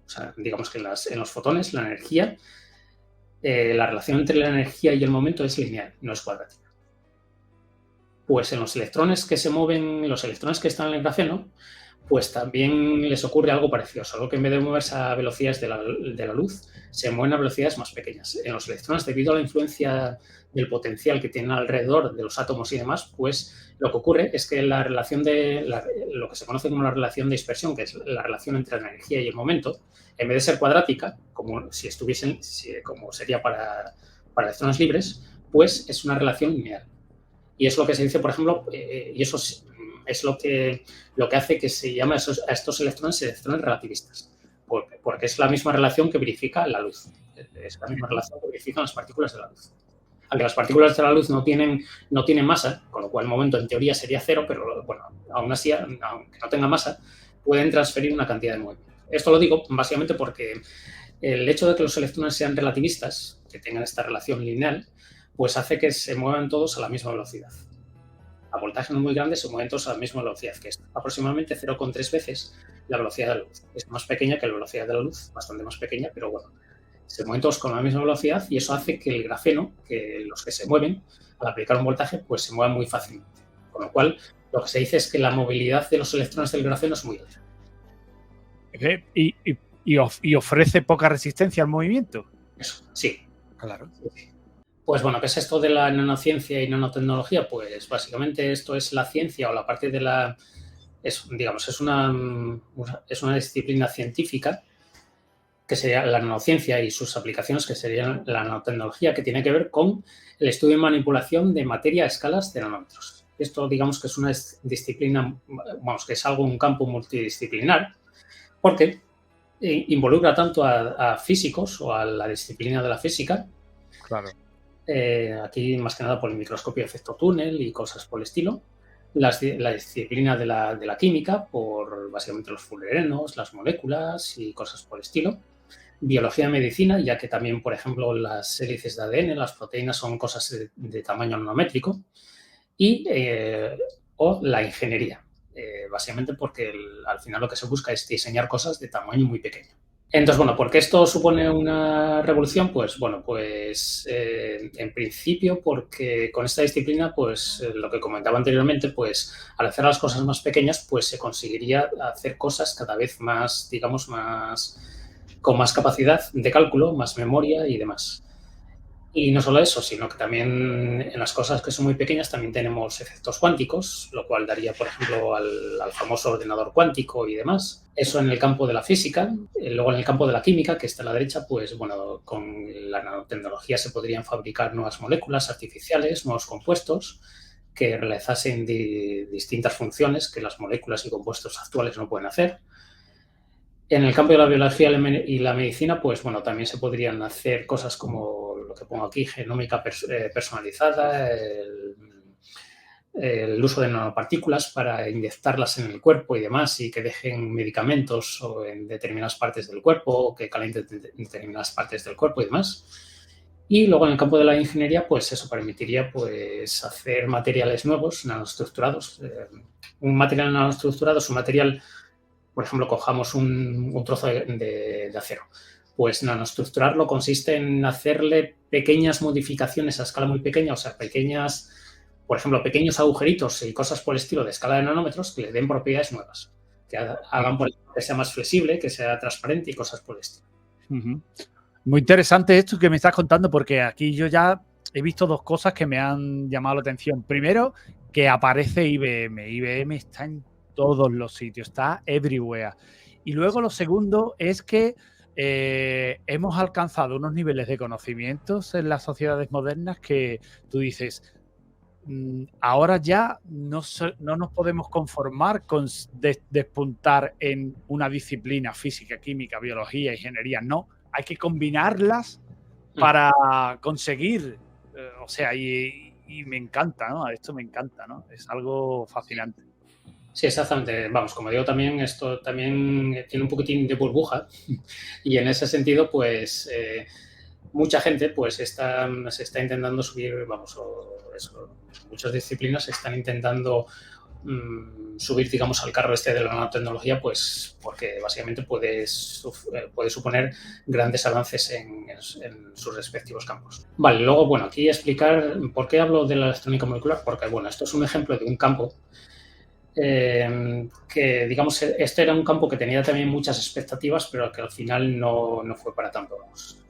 O sea, digamos que en los fotones la energía, la relación entre la energía y el momento es lineal, no es cuadrática. Pues en los electrones que se mueven, los electrones que están en el grafeno, pues también les ocurre algo parecido, solo que en vez de moverse a velocidades de la luz, se mueven a velocidades más pequeñas. En los electrones, debido a la influencia del potencial que tienen alrededor de los átomos y demás, pues lo que ocurre es que la relación lo que se conoce como la relación de dispersión, que es la relación entre la energía y el momento, en vez de ser cuadrática, como si estuviesen, como sería para electrones libres, pues es una relación lineal. Y es lo que se dice, por ejemplo, y eso es lo que hace que se llame a estos electrones relativistas, porque es la misma relación que verifica la luz. Es la misma relación que verifican las partículas de la luz. Aunque las partículas de la luz no tienen masa, con lo cual el momento en teoría sería cero, pero bueno, aún así, aunque no tenga masa, pueden transferir una cantidad de movimiento. Esto lo digo básicamente porque el hecho de que los electrones sean relativistas, que tengan esta relación lineal, pues hace que se muevan todos a la misma velocidad. A voltajes no muy grandes se mueven todos a la misma velocidad, que es aproximadamente 0,3 veces la velocidad de la luz. Es más pequeña que la velocidad de la luz, bastante más pequeña, pero bueno, se mueven todos con la misma velocidad y eso hace que el grafeno, que los que se mueven, al aplicar un voltaje, pues se muevan muy fácilmente. Con lo cual, lo que se dice es que la movilidad de los electrones del grafeno es muy alta. ¿Y ofrece poca resistencia al movimiento? Eso, sí. Claro. Sí. Pues bueno, ¿qué es esto de la nanociencia y nanotecnología? Pues básicamente esto es la ciencia o la parte de la... es una disciplina científica que sería la nanociencia y sus aplicaciones, que serían la nanotecnología, que tiene que ver con el estudio y manipulación de materia a escalas de nanómetros. Esto, digamos, que es una disciplina, vamos, que es un campo multidisciplinar, porque involucra tanto a físicos o a la disciplina de la física. Claro. Aquí, más que nada, por el microscopio de efecto túnel y cosas por el estilo. La disciplina de la química, por básicamente los fullerenos, las moléculas y cosas por el estilo. Biología y medicina, ya que también, por ejemplo, las hélices de ADN, las proteínas son cosas de tamaño nanométrico. Y o la ingeniería, básicamente porque al final lo que se busca es diseñar cosas de tamaño muy pequeño. Entonces, bueno, ¿por qué esto supone una revolución? Pues, bueno, pues en principio porque con esta disciplina, pues lo que comentaba anteriormente, pues al hacer las cosas más pequeñas, pues se conseguiría hacer cosas cada vez más, digamos, más con más capacidad de cálculo, más memoria y demás. Y no solo eso, sino que también en las cosas que son muy pequeñas también tenemos efectos cuánticos, lo cual daría, por ejemplo, al famoso ordenador cuántico y demás. Eso en el campo de la física. Luego en el campo de la química, que está a la derecha, pues bueno, con la nanotecnología se podrían fabricar nuevas moléculas artificiales, nuevos compuestos que realizasen distintas funciones que las moléculas y compuestos actuales no pueden hacer. En el campo de la biología y la medicina, pues bueno, también se podrían hacer cosas como lo que pongo aquí, genómica personalizada, el uso de nanopartículas para inyectarlas en el cuerpo y demás, y que dejen medicamentos o en determinadas partes del cuerpo, o que calienten determinadas partes del cuerpo y demás. Y luego en el campo de la ingeniería, pues eso permitiría pues hacer materiales nuevos, nanoestructurados. Un material nanoestructurado es un material, por ejemplo, cojamos un trozo de acero. Pues nanoestructurarlo consiste en hacerle pequeñas modificaciones a escala muy pequeña, o sea, pequeñas, por ejemplo, pequeños agujeritos y cosas por el estilo de escala de nanómetros que le den propiedades nuevas, que hagan por ejemplo, que sea más flexible, que sea transparente y cosas por el estilo. Muy interesante esto que me estás contando, porque aquí yo ya he visto dos cosas que me han llamado la atención. Primero, que aparece IBM. IBM está en todos los sitios, está everywhere. Y luego lo segundo es que hemos alcanzado unos niveles de conocimientos en las sociedades modernas que tú dices, ahora ya no nos podemos conformar con despuntar en una disciplina, física, química, biología, ingeniería, no. Hay que combinarlas para conseguir, o sea, y me encanta, ¿no? Esto me encanta, ¿no? Es algo fascinante. Sí, exactamente. Vamos, como digo, también esto también tiene un poquitín de burbuja y en ese sentido, pues mucha gente pues se está intentando subir, vamos, muchas disciplinas están intentando subir, digamos, al carro este de la nanotecnología, pues porque básicamente puede suponer grandes avances en sus respectivos campos. Vale, luego, bueno, aquí explicar por qué hablo de la electrónica molecular, porque, bueno, esto es un ejemplo de un campo que, digamos, este era un campo que tenía también muchas expectativas, pero que al final no fue para tanto, vamos.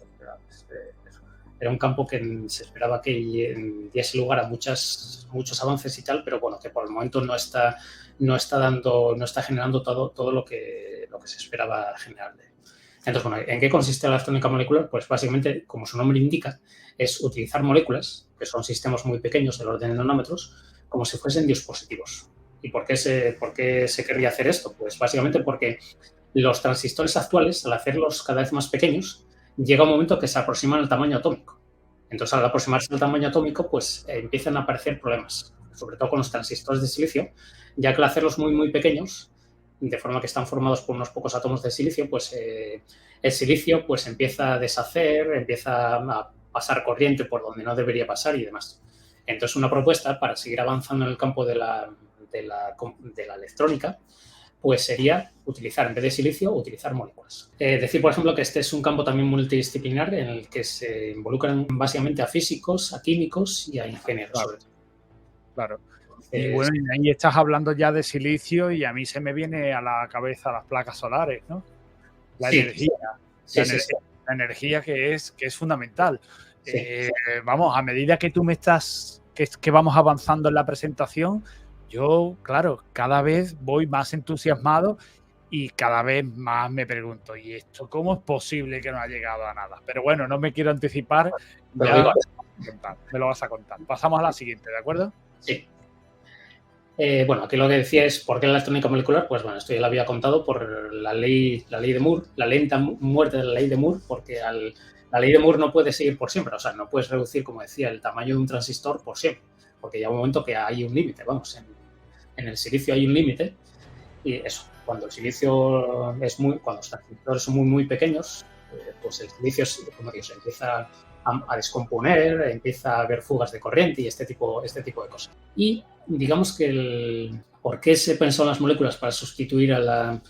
Era un campo que se esperaba que diese lugar a muchos avances y tal, pero bueno, que por el momento no está generando todo lo que se esperaba generar. Entonces, bueno, ¿en qué consiste la electrónica molecular? Pues básicamente, como su nombre indica, es utilizar moléculas, que son sistemas muy pequeños del orden de nanómetros, como si fuesen dispositivos. ¿Y por qué se querría hacer esto? Pues básicamente porque los transistores actuales, al hacerlos cada vez más pequeños, llega un momento que se aproximan al tamaño atómico. Entonces, al aproximarse al tamaño atómico, pues empiezan a aparecer problemas, sobre todo con los transistores de silicio, ya que al hacerlos muy, muy pequeños, de forma que están formados por unos pocos átomos de silicio, pues el silicio pues empieza a deshacer, empieza a pasar corriente por donde no debería pasar y demás. Entonces, una propuesta para seguir avanzando en el campo de la electrónica, pues sería utilizar, en vez de silicio, utilizar moléculas. Decir, por ejemplo, que este es un campo también multidisciplinar en el que se involucran básicamente a físicos, a químicos y a ingenieros. Claro, sobre todo. Claro. Y bueno, ahí estás hablando ya de silicio y a mí se me viene a la cabeza las placas solares, ¿no? La energía. La energía que es fundamental. Sí. Vamos, a medida que tú me estás, que vamos avanzando en la presentación, yo, claro, cada vez voy más entusiasmado y cada vez más me pregunto, ¿y esto cómo es posible que no ha llegado a nada? Pero bueno, no me quiero anticipar, ya me lo vas a contar. Pasamos a la siguiente, ¿de acuerdo? Sí. Bueno, aquí lo que decía es por qué la electrónica molecular. Pues bueno, esto ya lo había contado por la ley de Moore, la lenta muerte de la ley de Moore, porque la ley de Moore no puede seguir por siempre. O sea, no puedes reducir, como decía, el tamaño de un transistor por siempre, porque llega un momento que hay un límite. Vamos, en el silicio hay un límite y eso, cuando el silicio cuando los transistores son muy, muy pequeños, pues el silicio, como digo, se empieza a descomponer, empieza a haber fugas de corriente y este tipo de cosas. Y digamos que ¿por qué se pensó en las moléculas para sustituir a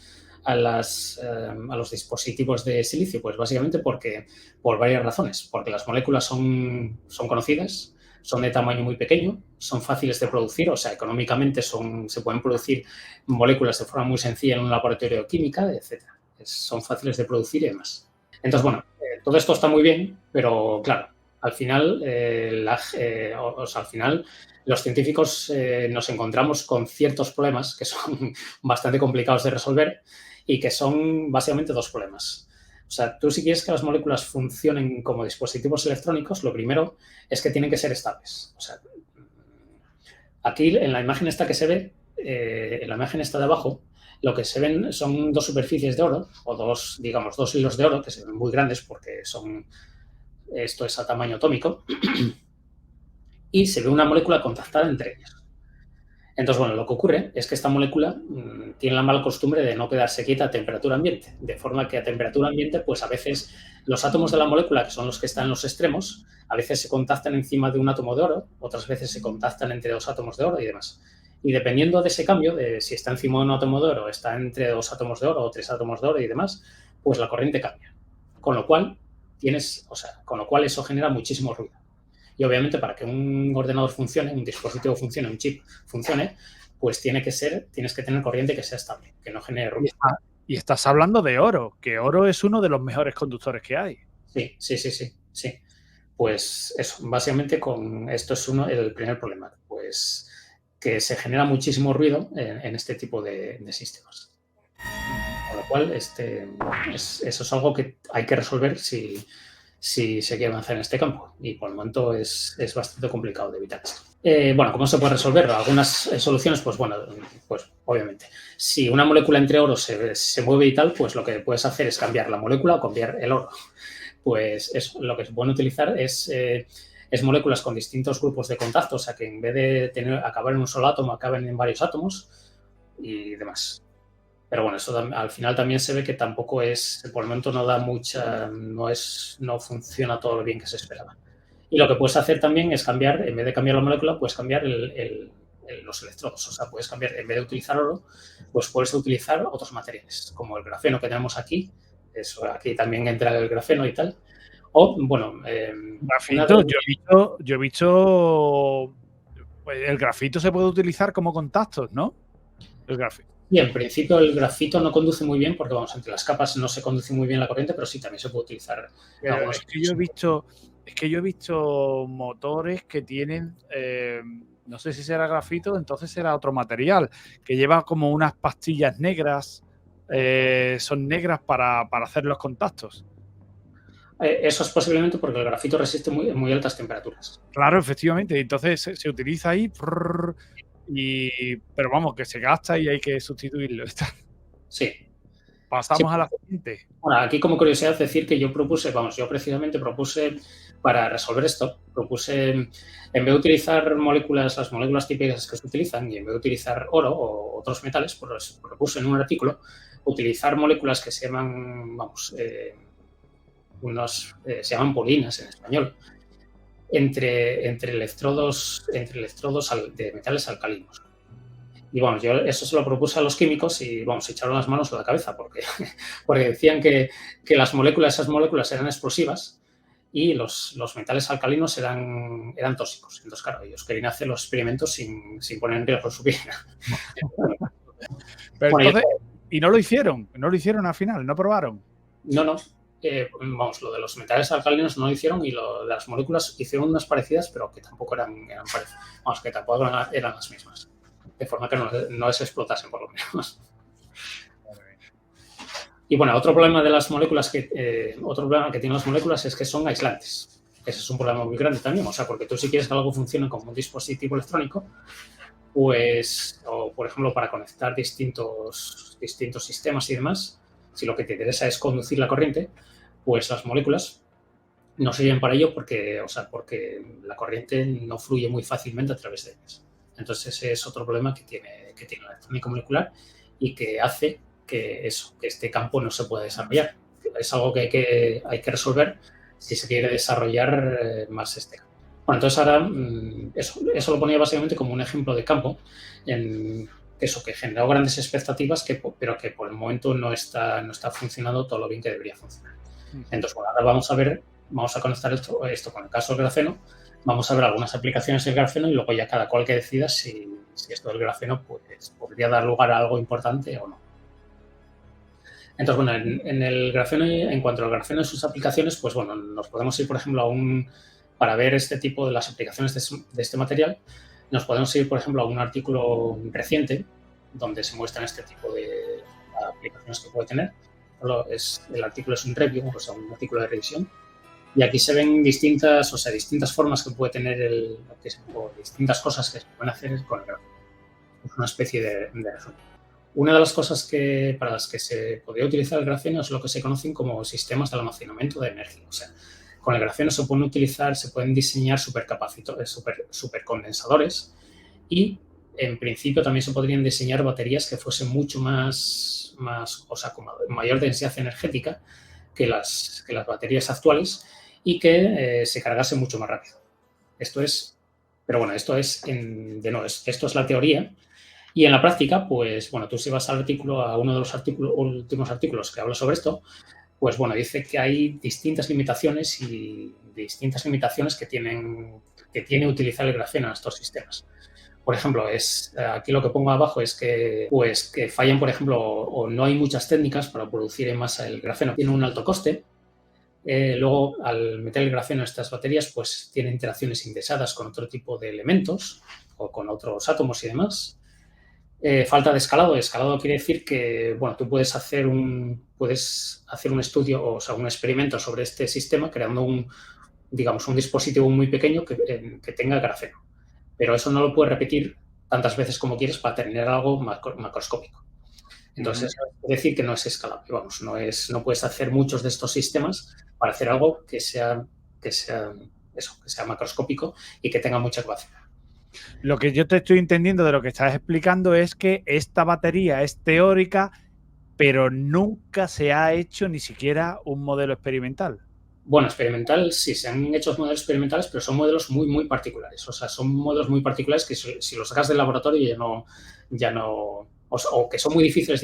los dispositivos de silicio? Pues básicamente por varias razones. Porque las moléculas son conocidas, son de tamaño muy pequeño, son fáciles de producir, o sea, económicamente se pueden producir moléculas de forma muy sencilla en un laboratorio de química, etc. Son fáciles de producir y demás. Entonces, bueno, todo esto está muy bien, pero claro, al final, al final los científicos nos encontramos con ciertos problemas que son bastante complicados de resolver y que son básicamente dos problemas. O sea, tú si quieres que las moléculas funcionen como dispositivos electrónicos, lo primero es que tienen que ser estables. O sea, aquí en la imagen esta que se ve, en la imagen esta de abajo, lo que se ven son dos superficies de oro, o dos, digamos, dos hilos de oro, que se ven muy grandes porque esto es a tamaño atómico, y se ve una molécula contactada entre ellas. Entonces, bueno, lo que ocurre es que esta molécula tiene la mala costumbre de no quedarse quieta a temperatura ambiente, de forma que a temperatura ambiente, pues a veces los átomos de la molécula, que son los que están en los extremos, a veces se contactan encima de un átomo de oro, otras veces se contactan entre dos átomos de oro y demás. Y dependiendo de ese cambio, de si está encima de un átomo de oro, está entre dos átomos de oro o tres átomos de oro y demás, pues la corriente cambia. Con lo cual, eso genera muchísimo ruido. Y obviamente para que un ordenador funcione, un dispositivo funcione, un chip funcione, pues tienes que tener corriente que sea estable, que no genere ruido. Y estás hablando de oro, que oro es uno de los mejores conductores que hay. Sí. Pues eso, básicamente con esto es el primer problema, pues que se genera muchísimo ruido en este tipo de sistemas. Con lo cual, eso es algo que hay que resolver si se quiere avanzar en este campo. Y por el momento es bastante complicado de evitar esto. Bueno, ¿cómo se puede resolver? Algunas soluciones, pues bueno, pues obviamente, si una molécula entre oro se mueve y tal, pues lo que puedes hacer es cambiar la molécula o cambiar el oro. Pues eso, lo que se pueden utilizar es moléculas con distintos grupos de contacto, o sea, que en vez de acabar en un solo átomo, acaben en varios átomos y demás. Pero bueno, eso al final también se ve que tampoco por el momento no da no funciona todo lo bien que se esperaba. Y lo que puedes hacer también es cambiar, en vez de cambiar la molécula, puedes cambiar los electrodos. O sea, puedes cambiar, en vez de utilizar oro, pues puedes utilizar otros materiales, como el grafeno que tenemos aquí. Eso, aquí también entra el grafeno y tal. O, bueno... grafito, yo he visto... Pues el grafito se puede utilizar como contactos, ¿no? El grafito. Y en principio el grafito no conduce muy bien porque, vamos, entre las capas no se conduce muy bien la corriente, pero sí también se puede utilizar. Es que yo he visto motores que tienen, no sé si será grafito, entonces será otro material, que lleva como unas pastillas negras, son negras para hacer los contactos. Eso es posiblemente porque el grafito resiste muy altas temperaturas. Claro, efectivamente. Entonces se utiliza ahí, pero vamos, que se gasta y hay que sustituirlo. Sí. Pasamos a la siguiente. Bueno, aquí como curiosidad decir que yo precisamente propuse para resolver esto, en vez de utilizar las moléculas típicas que se utilizan y en vez de utilizar oro o otros metales, pues propuse en un artículo utilizar moléculas que se llaman, se llaman polinas en español, entre electrodos de metales alcalinos. Y bueno, yo eso se lo propuse a los químicos y se echaron las manos a la cabeza porque decían que esas moléculas eran explosivas y los metales alcalinos eran tóxicos. Entonces, claro, ellos querían hacer los experimentos sin poner en riesgo su vida. Pero entonces, ¿y no lo hicieron? ¿No lo hicieron al final? ¿No probaron? No. Lo de los metales alcalinos no lo hicieron y lo de las moléculas hicieron unas parecidas, pero que tampoco eran parecidas. Que tampoco eran las mismas. De forma que no se explotasen, por lo menos. Y bueno, otro problema de las moléculas otro problema que tienen las moléculas es que son aislantes. Ese es un problema muy grande también. O sea, porque tú si quieres que algo funcione como un dispositivo electrónico, pues, o por ejemplo, para conectar distintos sistemas y demás, si lo que te interesa es conducir la corriente, pues las moléculas no sirven para ello porque la corriente no fluye muy fácilmente a través de ellas. Entonces ese es otro problema que tiene la electrónica molecular y que hace que este campo no se pueda desarrollar. Es algo que hay que resolver si se quiere desarrollar más este campo. Bueno, entonces ahora eso lo ponía básicamente como un ejemplo de campo que generó grandes expectativas, pero que por el momento no está funcionando todo lo bien que debería funcionar. Entonces, bueno, ahora vamos a conectar esto con el caso del grafeno. Vamos a ver algunas aplicaciones del grafeno y luego ya cada cual que decida si esto del grafeno pues, podría dar lugar a algo importante o no. Entonces, bueno, en el grafeno, en cuanto al grafeno y sus aplicaciones, pues bueno, nos podemos ir, por ejemplo, para ver este tipo de las aplicaciones de este material, nos podemos ir, por ejemplo, a un artículo reciente donde se muestran este tipo de aplicaciones que puede tener. El artículo es un review, o sea, un artículo de revisión. Y aquí se ven distintas formas que puede tener o distintas cosas que se pueden hacer con el grafeno. Es una especie de resumen. Una de las cosas para las que se podría utilizar el grafeno es lo que se conocen como sistemas de almacenamiento de energía. O sea, con el grafeno se pueden diseñar supercondensadores y, en principio, también se podrían diseñar baterías que fuesen mucho más o sea, con mayor densidad energética que las baterías actuales y que se cargasen mucho más rápido. Esto es la teoría. Y en la práctica, pues, bueno, tú si vas a uno de los últimos artículos que habla sobre esto, pues, bueno, dice que hay distintas limitaciones que tiene utilizar el grafeno en estos sistemas. Por ejemplo, aquí lo que pongo abajo es que fallan, por ejemplo, o no hay muchas técnicas para producir en masa el grafeno. Tiene un alto coste. Luego, al meter el grafeno en estas baterías, pues tiene interacciones indeseadas con otro tipo de elementos o con otros átomos y demás. Falta de escalado. Escalado quiere decir que, bueno, tú puedes hacer un estudio, o sea, un experimento sobre este sistema creando un dispositivo muy pequeño que tenga grafeno. Pero eso no lo puedes repetir tantas veces como quieres para tener algo macroscópico. Entonces, es decir que no es escalable. Vamos, no puedes hacer muchos de estos sistemas para hacer algo que sea macroscópico y que tenga mucha capacidad. Lo que yo te estoy entendiendo de lo que estás explicando es que esta batería es teórica, pero nunca se ha hecho ni siquiera un modelo experimental. Bueno, experimental, sí, se han hecho modelos experimentales, pero son modelos muy, muy particulares. O sea, son modelos muy particulares que si los sacas del laboratorio o que son muy difíciles,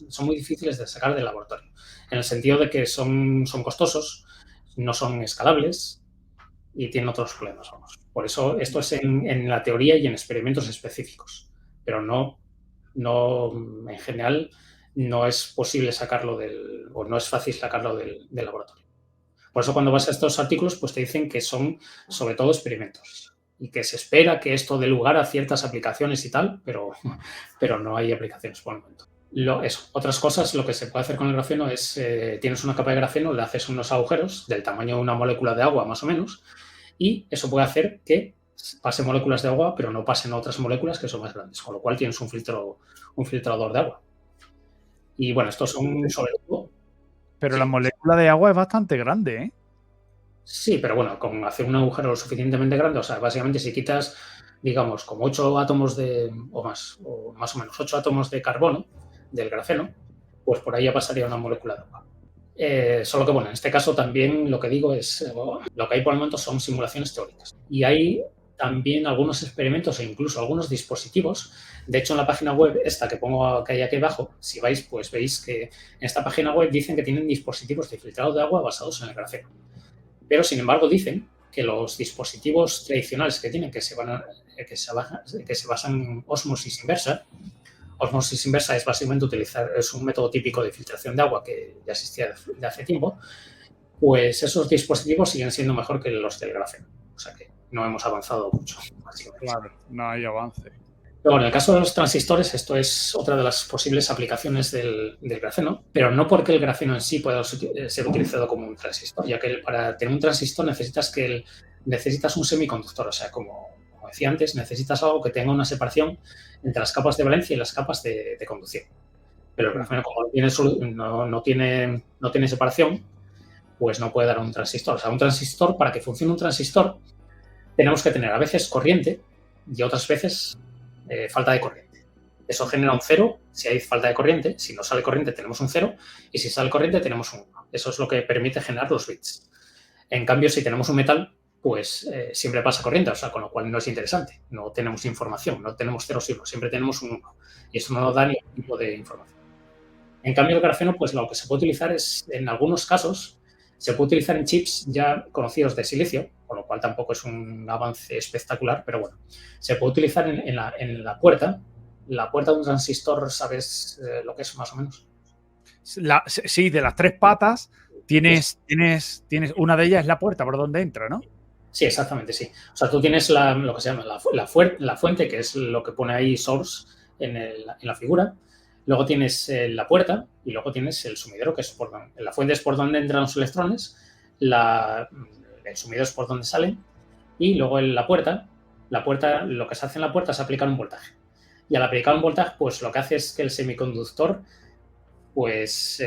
son muy difíciles de sacar del laboratorio. En el sentido de que son costosos, no son escalables y tienen otros problemas, vamos. Por eso esto es en la teoría y en experimentos específicos. Pero en general, no es posible no es fácil sacarlo del laboratorio. Por eso cuando vas a estos artículos, pues te dicen que son sobre todo experimentos y que se espera que esto dé lugar a ciertas aplicaciones y tal, pero no hay aplicaciones por el momento. Otras cosas, lo que se puede hacer con el grafeno es, tienes una capa de grafeno, le haces unos agujeros del tamaño de una molécula de agua más o menos, y eso puede hacer que pasen moléculas de agua, pero no pasen otras moléculas que son más grandes, con lo cual tienes un filtrador de agua. Y bueno, estos son sobre todo... Pero sí, la molécula de agua es bastante grande, ¿eh? Sí, pero bueno, con hacer un agujero lo suficientemente grande, o sea, básicamente si quitas, digamos, como 8 átomos o más o menos 8 átomos de carbono del grafeno, pues por ahí ya pasaría una molécula de agua. Solo que, bueno, en este caso también lo que digo es, lo que hay por el momento son simulaciones teóricas. Y hay también algunos experimentos e incluso algunos dispositivos. De hecho, en la página web esta que hay aquí abajo, si vais, pues veis que en esta página web dicen que tienen dispositivos de filtrado de agua basados en el grafeno. Pero, sin embargo, dicen que los dispositivos tradicionales que tienen, que se basan en ósmosis inversa. Ósmosis inversa es básicamente es un método típico de filtración de agua que ya existía de hace tiempo. Pues esos dispositivos siguen siendo mejor que los del grafeno. O sea que no hemos avanzado mucho, básicamente. Claro, no hay avance. Pero bueno, en el caso de los transistores, esto es otra de las posibles aplicaciones del grafeno, pero no porque el grafeno en sí pueda ser utilizado como un transistor, ya que para tener un transistor necesitas un semiconductor, o sea, como decía antes, necesitas algo que tenga una separación entre las capas de valencia y las capas de conducción. Pero el grafeno, como no tiene separación, pues no puede dar un transistor. O sea, para que funcione un transistor, tenemos que tener a veces corriente y otras veces falta de corriente. Eso genera un 0 si hay falta de corriente. Si no sale corriente tenemos un 0 y si sale corriente tenemos un 1. Eso es lo que permite generar los bits. En cambio, si tenemos un metal, pues siempre pasa corriente, o sea, con lo cual no es interesante. No tenemos información, no tenemos 0 y 1, siempre tenemos un 1. Y eso no nos da ningún tipo de información. En cambio, el grafeno, pues lo que se puede utilizar es, en algunos casos, se puede utilizar en chips ya conocidos de silicio, con lo cual tampoco es un avance espectacular, pero bueno, se puede utilizar en la puerta de un transistor. ¿Sabes lo que es más o menos? Sí, de las 3 patas tienes una de ellas es la puerta por donde entra, ¿no? Sí, exactamente, sí. O sea, tú tienes lo que se llama la fuente, que es lo que pone ahí source en la figura. Luego tienes la puerta y luego tienes el sumidero, que es la fuente es por donde entran los electrones, el sumidero es por donde salen, y luego la puerta, lo que se hace en la puerta es aplicar un voltaje. Y al aplicar un voltaje, pues lo que hace es que el semiconductor pues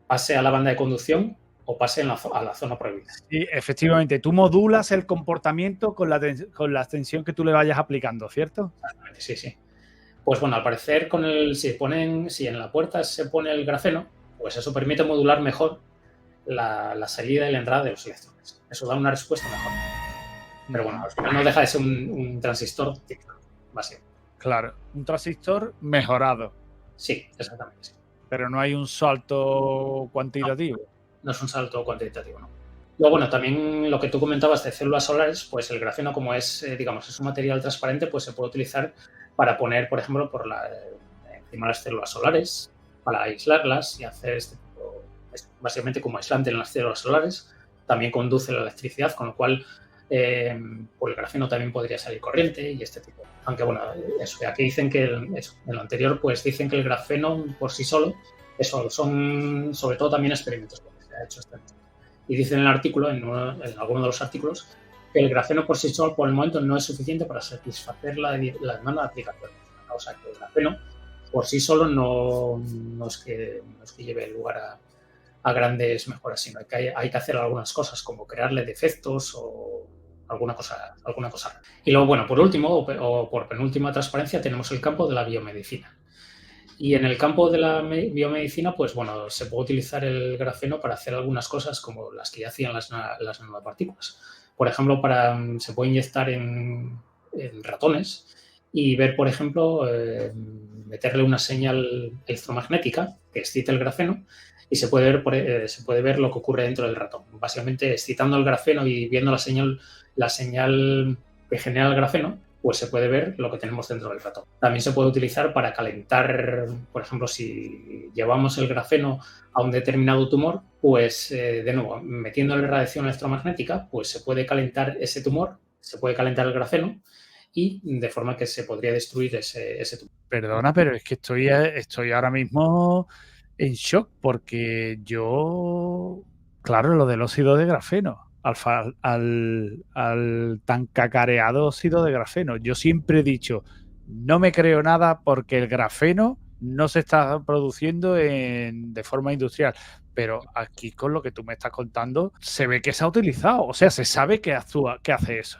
pase a la banda de conducción o pase a la zona prohibida. Sí, efectivamente. Tú modulas el comportamiento con la tensión que tú le vayas aplicando, ¿cierto? Exactamente, sí, sí. Pues bueno, al parecer si en la puerta se pone el grafeno, pues eso permite modular mejor la salida y la entrada de los electrones. Eso da una respuesta mejor. Pero bueno, al final no deja de ser un transistor típico, básicamente. Claro, un transistor mejorado. Sí, exactamente. Sí. Pero no hay un salto cuantitativo. No es un salto cuantitativo, ¿no? Luego, bueno, también lo que tú comentabas de células solares, pues el grafeno, como es, digamos, es un material transparente, pues se puede utilizar para poner, por ejemplo, encima de las células solares, para aislarlas y hacer este tipo, básicamente como aislante en las células solares. También conduce la electricidad, con lo cual por el grafeno también podría salir corriente y este tipo. Aunque bueno, eso, aquí dicen que en lo anterior, pues dicen que el grafeno por sí solo, eso son sobre todo también experimentos que se ha hecho este. Y dice en el artículo, en alguno de los artículos, que el grafeno por sí solo por el momento no es suficiente para satisfacer la demanda de aplicaciones. O sea, que el grafeno por sí solo no es que lleve lugar a grandes mejoras, sino que hay que hacer algunas cosas, como crearle defectos o alguna cosa. Y luego, bueno, por último, o por penúltima transparencia, tenemos el campo de la biomedicina. Y en el campo de la biomedicina, pues bueno, se puede utilizar el grafeno para hacer algunas cosas como las que ya hacían las nanopartículas. Por ejemplo, se puede inyectar en ratones y ver, por ejemplo, meterle una señal electromagnética que excite el grafeno y se puede ver lo que ocurre dentro del ratón. Básicamente, excitando el grafeno y viendo la señal que genera el grafeno, pues se puede ver lo que tenemos dentro del ratón. También se puede utilizar para calentar, por ejemplo, si llevamos el grafeno a un determinado tumor, pues de nuevo, metiéndole radiación electromagnética, pues se puede calentar ese tumor, se puede calentar el grafeno y de forma que se podría destruir ese tumor. Perdona, pero es que estoy ahora mismo en shock porque claro, lo del óxido de grafeno, al tan cacareado óxido de grafeno. Yo siempre he dicho, no me creo nada porque el grafeno no se está produciendo de forma industrial. Pero aquí con lo que tú me estás contando, se ve que se ha utilizado. O sea, se sabe que hace eso.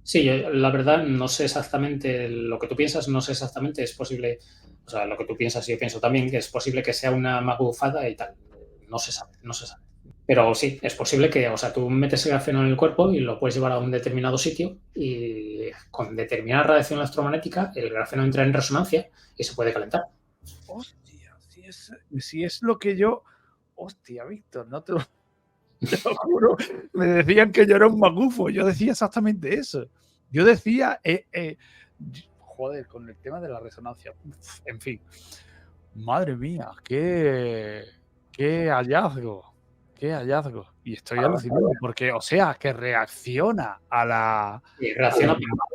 Sí, la verdad no sé exactamente lo que tú piensas, no sé exactamente, es posible, o sea, lo que tú piensas yo pienso también que es posible que sea una magufada y tal, no se sabe. Pero sí, es posible que, o sea, tú metes el grafeno en el cuerpo y lo puedes llevar a un determinado sitio y con determinada radiación electromagnética el grafeno entra en resonancia y se puede calentar. Hostia, si es lo que yo... Hostia, Víctor, no te lo juro. Me decían que yo era un magufo. Yo decía exactamente eso. Yo decía... joder, con el tema de la resonancia. En fin. Madre mía, qué hallazgo. Qué hallazgo. Y estoy alucinando porque, o sea, que reacciona a la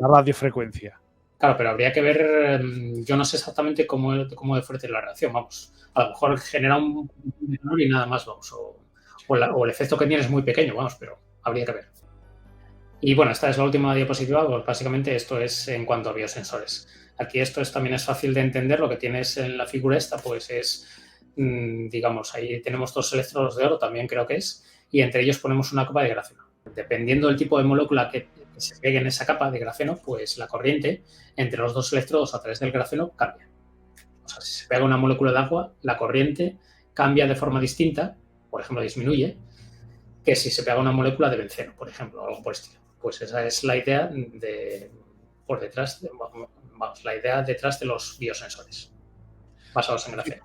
radiofrecuencia. Claro, pero habría que ver, yo no sé exactamente cómo de fuerte es la reacción, vamos. A lo mejor genera un menor y nada más, vamos. O el efecto que tiene es muy pequeño, vamos, pero habría que ver. Y bueno, esta es la última diapositiva, pues básicamente esto es en cuanto a biosensores. Aquí también es fácil de entender, lo que tienes en la figura esta, pues es, digamos, ahí tenemos 2 electrodos de oro, también creo que es, y entre ellos ponemos una capa de grafeno. Dependiendo del tipo de molécula que se pegue en esa capa de grafeno, pues la corriente entre los 2 electrodos a través del grafeno cambia. O sea, si se pega una molécula de agua, la corriente cambia de forma distinta, por ejemplo, disminuye, que si se pega una molécula de benceno, por ejemplo, o algo por el estilo. Pues esa es la idea la idea detrás de los biosensores basados en grafeno.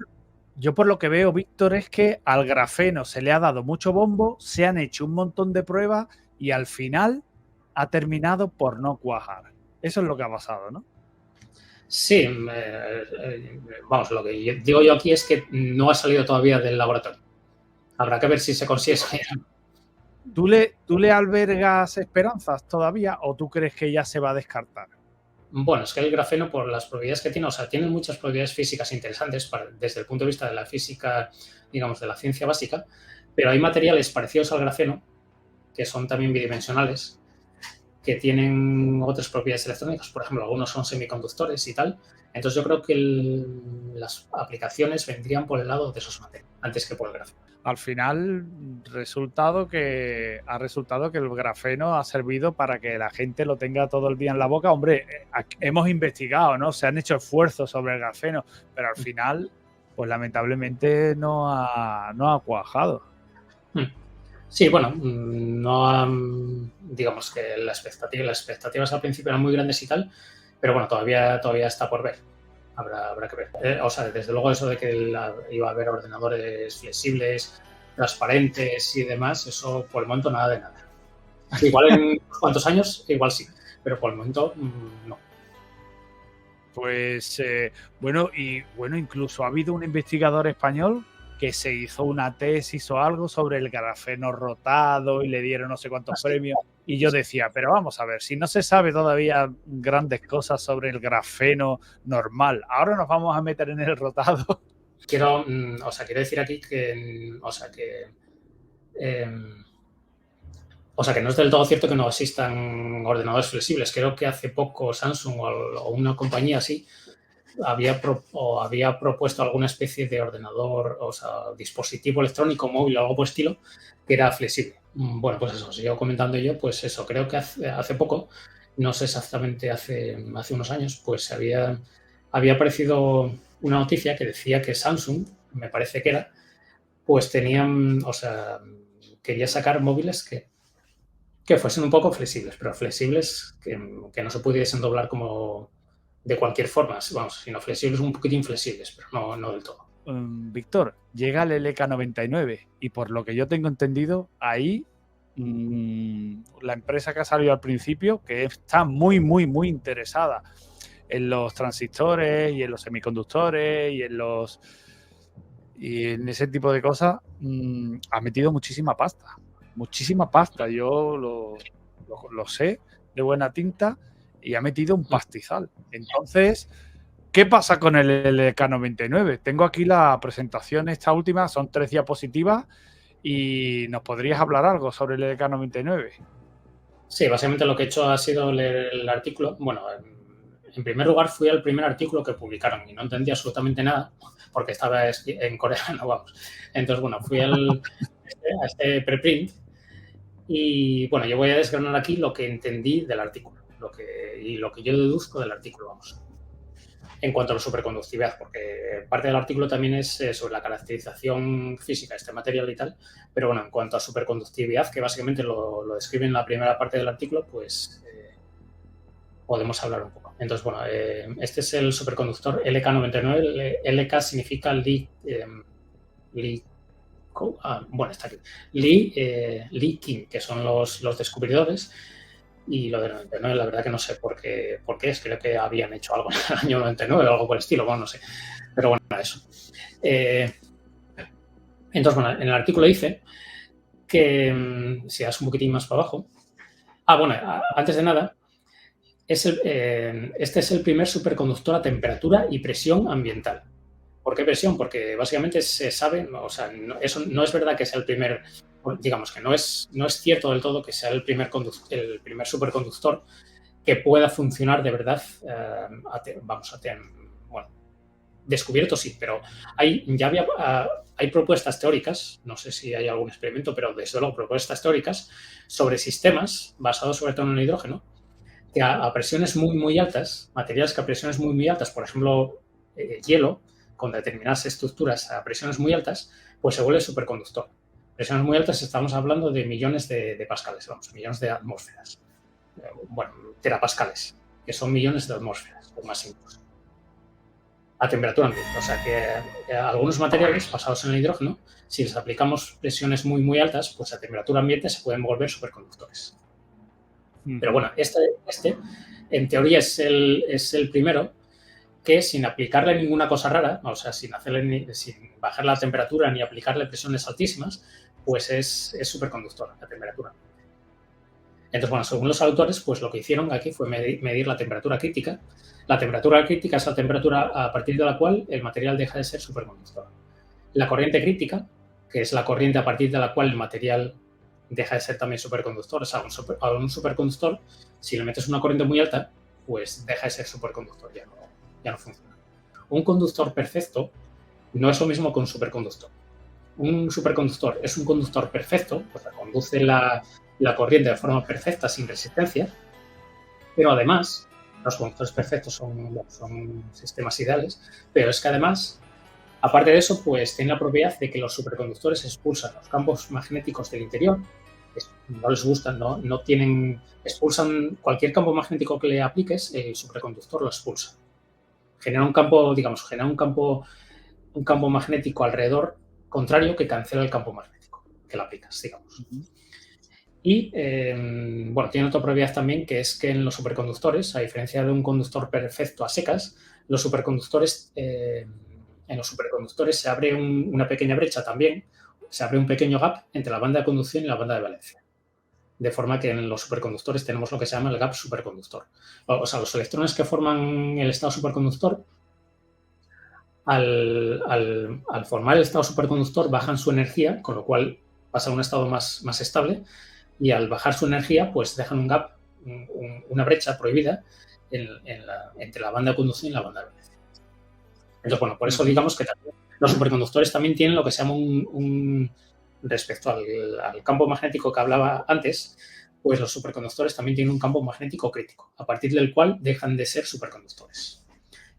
Yo por lo que veo, Víctor, es que al grafeno se le ha dado mucho bombo, se han hecho un montón de pruebas y al final ha terminado por no cuajar. Eso es lo que ha pasado, ¿no? Sí, vamos, lo que digo yo aquí es que no ha salido todavía del laboratorio. Habrá que ver si se consigue salir. ¿Tú le albergas esperanzas todavía o tú crees que ya se va a descartar? Bueno, es que el grafeno, por las propiedades que tiene, o sea, tiene muchas propiedades físicas interesantes desde el punto de vista de la física, digamos, de la ciencia básica, pero hay materiales parecidos al grafeno, que son también bidimensionales, que tienen otras propiedades electrónicas, por ejemplo, algunos son semiconductores y tal. Entonces yo creo que las aplicaciones vendrían por el lado de esos materiales, antes que por el grafeno. Al final ha resultado que el grafeno ha servido para que la gente lo tenga todo el día en la boca. Hombre, hemos investigado, ¿no? Se han hecho esfuerzos sobre el grafeno, pero al final, pues lamentablemente no ha cuajado. Sí, bueno, no digamos que las expectativas al principio eran muy grandes y tal, pero bueno, todavía está por ver. Habrá que ver. O sea, desde luego eso de que iba a haber ordenadores flexibles, transparentes y demás, eso por el momento nada de nada. Igual en unos cuantos años, igual sí, pero por el momento no. Pues bueno, incluso ha habido un investigador español que se hizo una tesis o algo sobre el grafeno rotado y le dieron no sé cuántos premios. Y yo decía, pero vamos a ver, si no se sabe todavía grandes cosas sobre el grafeno normal, ahora nos vamos a meter en el rotado. Quiero decir aquí que no es del todo cierto que no existan ordenadores flexibles. Creo que hace poco Samsung o una compañía así había propuesto alguna especie de ordenador, o sea, dispositivo electrónico móvil o algo por estilo, que era flexible. Bueno, pues eso, sigo comentando yo, pues eso, creo que hace poco, no sé exactamente hace unos años, pues había aparecido una noticia que decía que Samsung, me parece que era, pues tenían, o sea, quería sacar móviles que fuesen un poco flexibles, pero flexibles que no se pudiesen doblar como de cualquier forma, vamos, sino flexibles, un poquitín flexibles, pero no del todo. Víctor, llega el LK99 y por lo que yo tengo entendido, ahí la empresa que ha salido al principio, que está muy interesada en los transistores y en los semiconductores y en ese tipo de cosas, ha metido muchísima pasta. Yo lo sé de buena tinta y ha metido un pastizal. Entonces, ¿qué pasa con el LK99? Tengo aquí la presentación, esta última, son 3 diapositivas y ¿nos podrías hablar algo sobre el LK99? Sí, básicamente lo que he hecho ha sido leer el artículo. Bueno, en primer lugar fui al primer artículo que publicaron y no entendí absolutamente nada porque estaba en coreano, vamos. Entonces, bueno, fui a este preprint y, bueno, yo voy a desgranar aquí lo que entendí del artículo y lo que yo deduzco del artículo, vamos. En cuanto a la superconductividad, porque parte del artículo también es sobre la caracterización física de este material y tal, pero bueno, en cuanto a superconductividad, que básicamente lo describe en la primera parte del artículo, pues podemos hablar un poco. Entonces, bueno, este es el superconductor LK99. LK significa bueno, está aquí. Li King, que son los descubridores. Y lo de 99, la verdad que no sé por qué es. Creo que habían hecho algo en el año 99 o algo por el estilo, bueno, no sé. Pero bueno, eso. Entonces, bueno, en el artículo dice que si das un poquitín más para abajo. Bueno, antes de nada, este es el primer superconductor a temperatura y presión ambiental. ¿Por qué presión? Porque básicamente se sabe, o sea, eso no es verdad que sea el primer, digamos que no es cierto del todo que sea el primer superconductor que pueda funcionar de verdad, bueno, descubierto sí, pero hay propuestas teóricas, no sé si hay algún experimento, pero desde luego propuestas teóricas sobre sistemas basados sobre todo en el hidrógeno, que a presiones muy altas, materiales que a presiones muy altas, por ejemplo, hielo, con determinadas estructuras a presiones muy altas, pues se vuelve superconductor. Presiones muy altas estamos hablando de millones de pascales, vamos, millones de atmósferas. Bueno, terapascales, que son millones de atmósferas, o más incluso. A temperatura ambiente. O sea que algunos materiales basados en el hidrógeno, si les aplicamos presiones muy altas, pues a temperatura ambiente se pueden volver superconductores. Pero bueno, este en teoría es el primero que sin aplicarle ninguna cosa rara, o sea, sin bajar la temperatura ni aplicarle presiones altísimas, pues es superconductor la temperatura. Entonces, bueno, según los autores, pues lo que hicieron aquí fue medir la temperatura crítica. La temperatura crítica es la temperatura a partir de la cual el material deja de ser superconductor. La corriente crítica, que es la corriente a partir de la cual el material deja de ser también superconductor. O sea, a un superconductor, si le metes una corriente muy alta, pues deja de ser superconductor, ya no funciona. Un conductor perfecto no es lo mismo que un superconductor. Un superconductor es un conductor perfecto, pues conduce la corriente de forma perfecta, sin resistencia, pero además, los conductores perfectos son sistemas ideales, pero es que además, aparte de eso, pues tiene la propiedad de que los superconductores expulsan los campos magnéticos del interior, no les gustan, expulsan cualquier campo magnético que le apliques, el superconductor lo expulsa. Genera un campo magnético alrededor contrario que cancela el campo magnético que le aplicas, digamos. Y, tiene otra propiedad también, que es que en los superconductores, a diferencia de un conductor perfecto a secas, en los superconductores se abre una pequeña brecha también, se abre un pequeño gap entre la banda de conducción y la banda de valencia. De forma que en los superconductores tenemos lo que se llama el gap superconductor. O sea, los electrones que forman el estado superconductor, al formar el estado superconductor, bajan su energía, con lo cual pasa a un estado más estable, y al bajar su energía, pues dejan un gap, una brecha prohibida entre la banda de conducción y la banda de valencia. Entonces, bueno, por eso digamos que también los superconductores también tienen lo que se llama respecto al campo magnético que hablaba antes, pues los superconductores también tienen un campo magnético crítico, a partir del cual dejan de ser superconductores.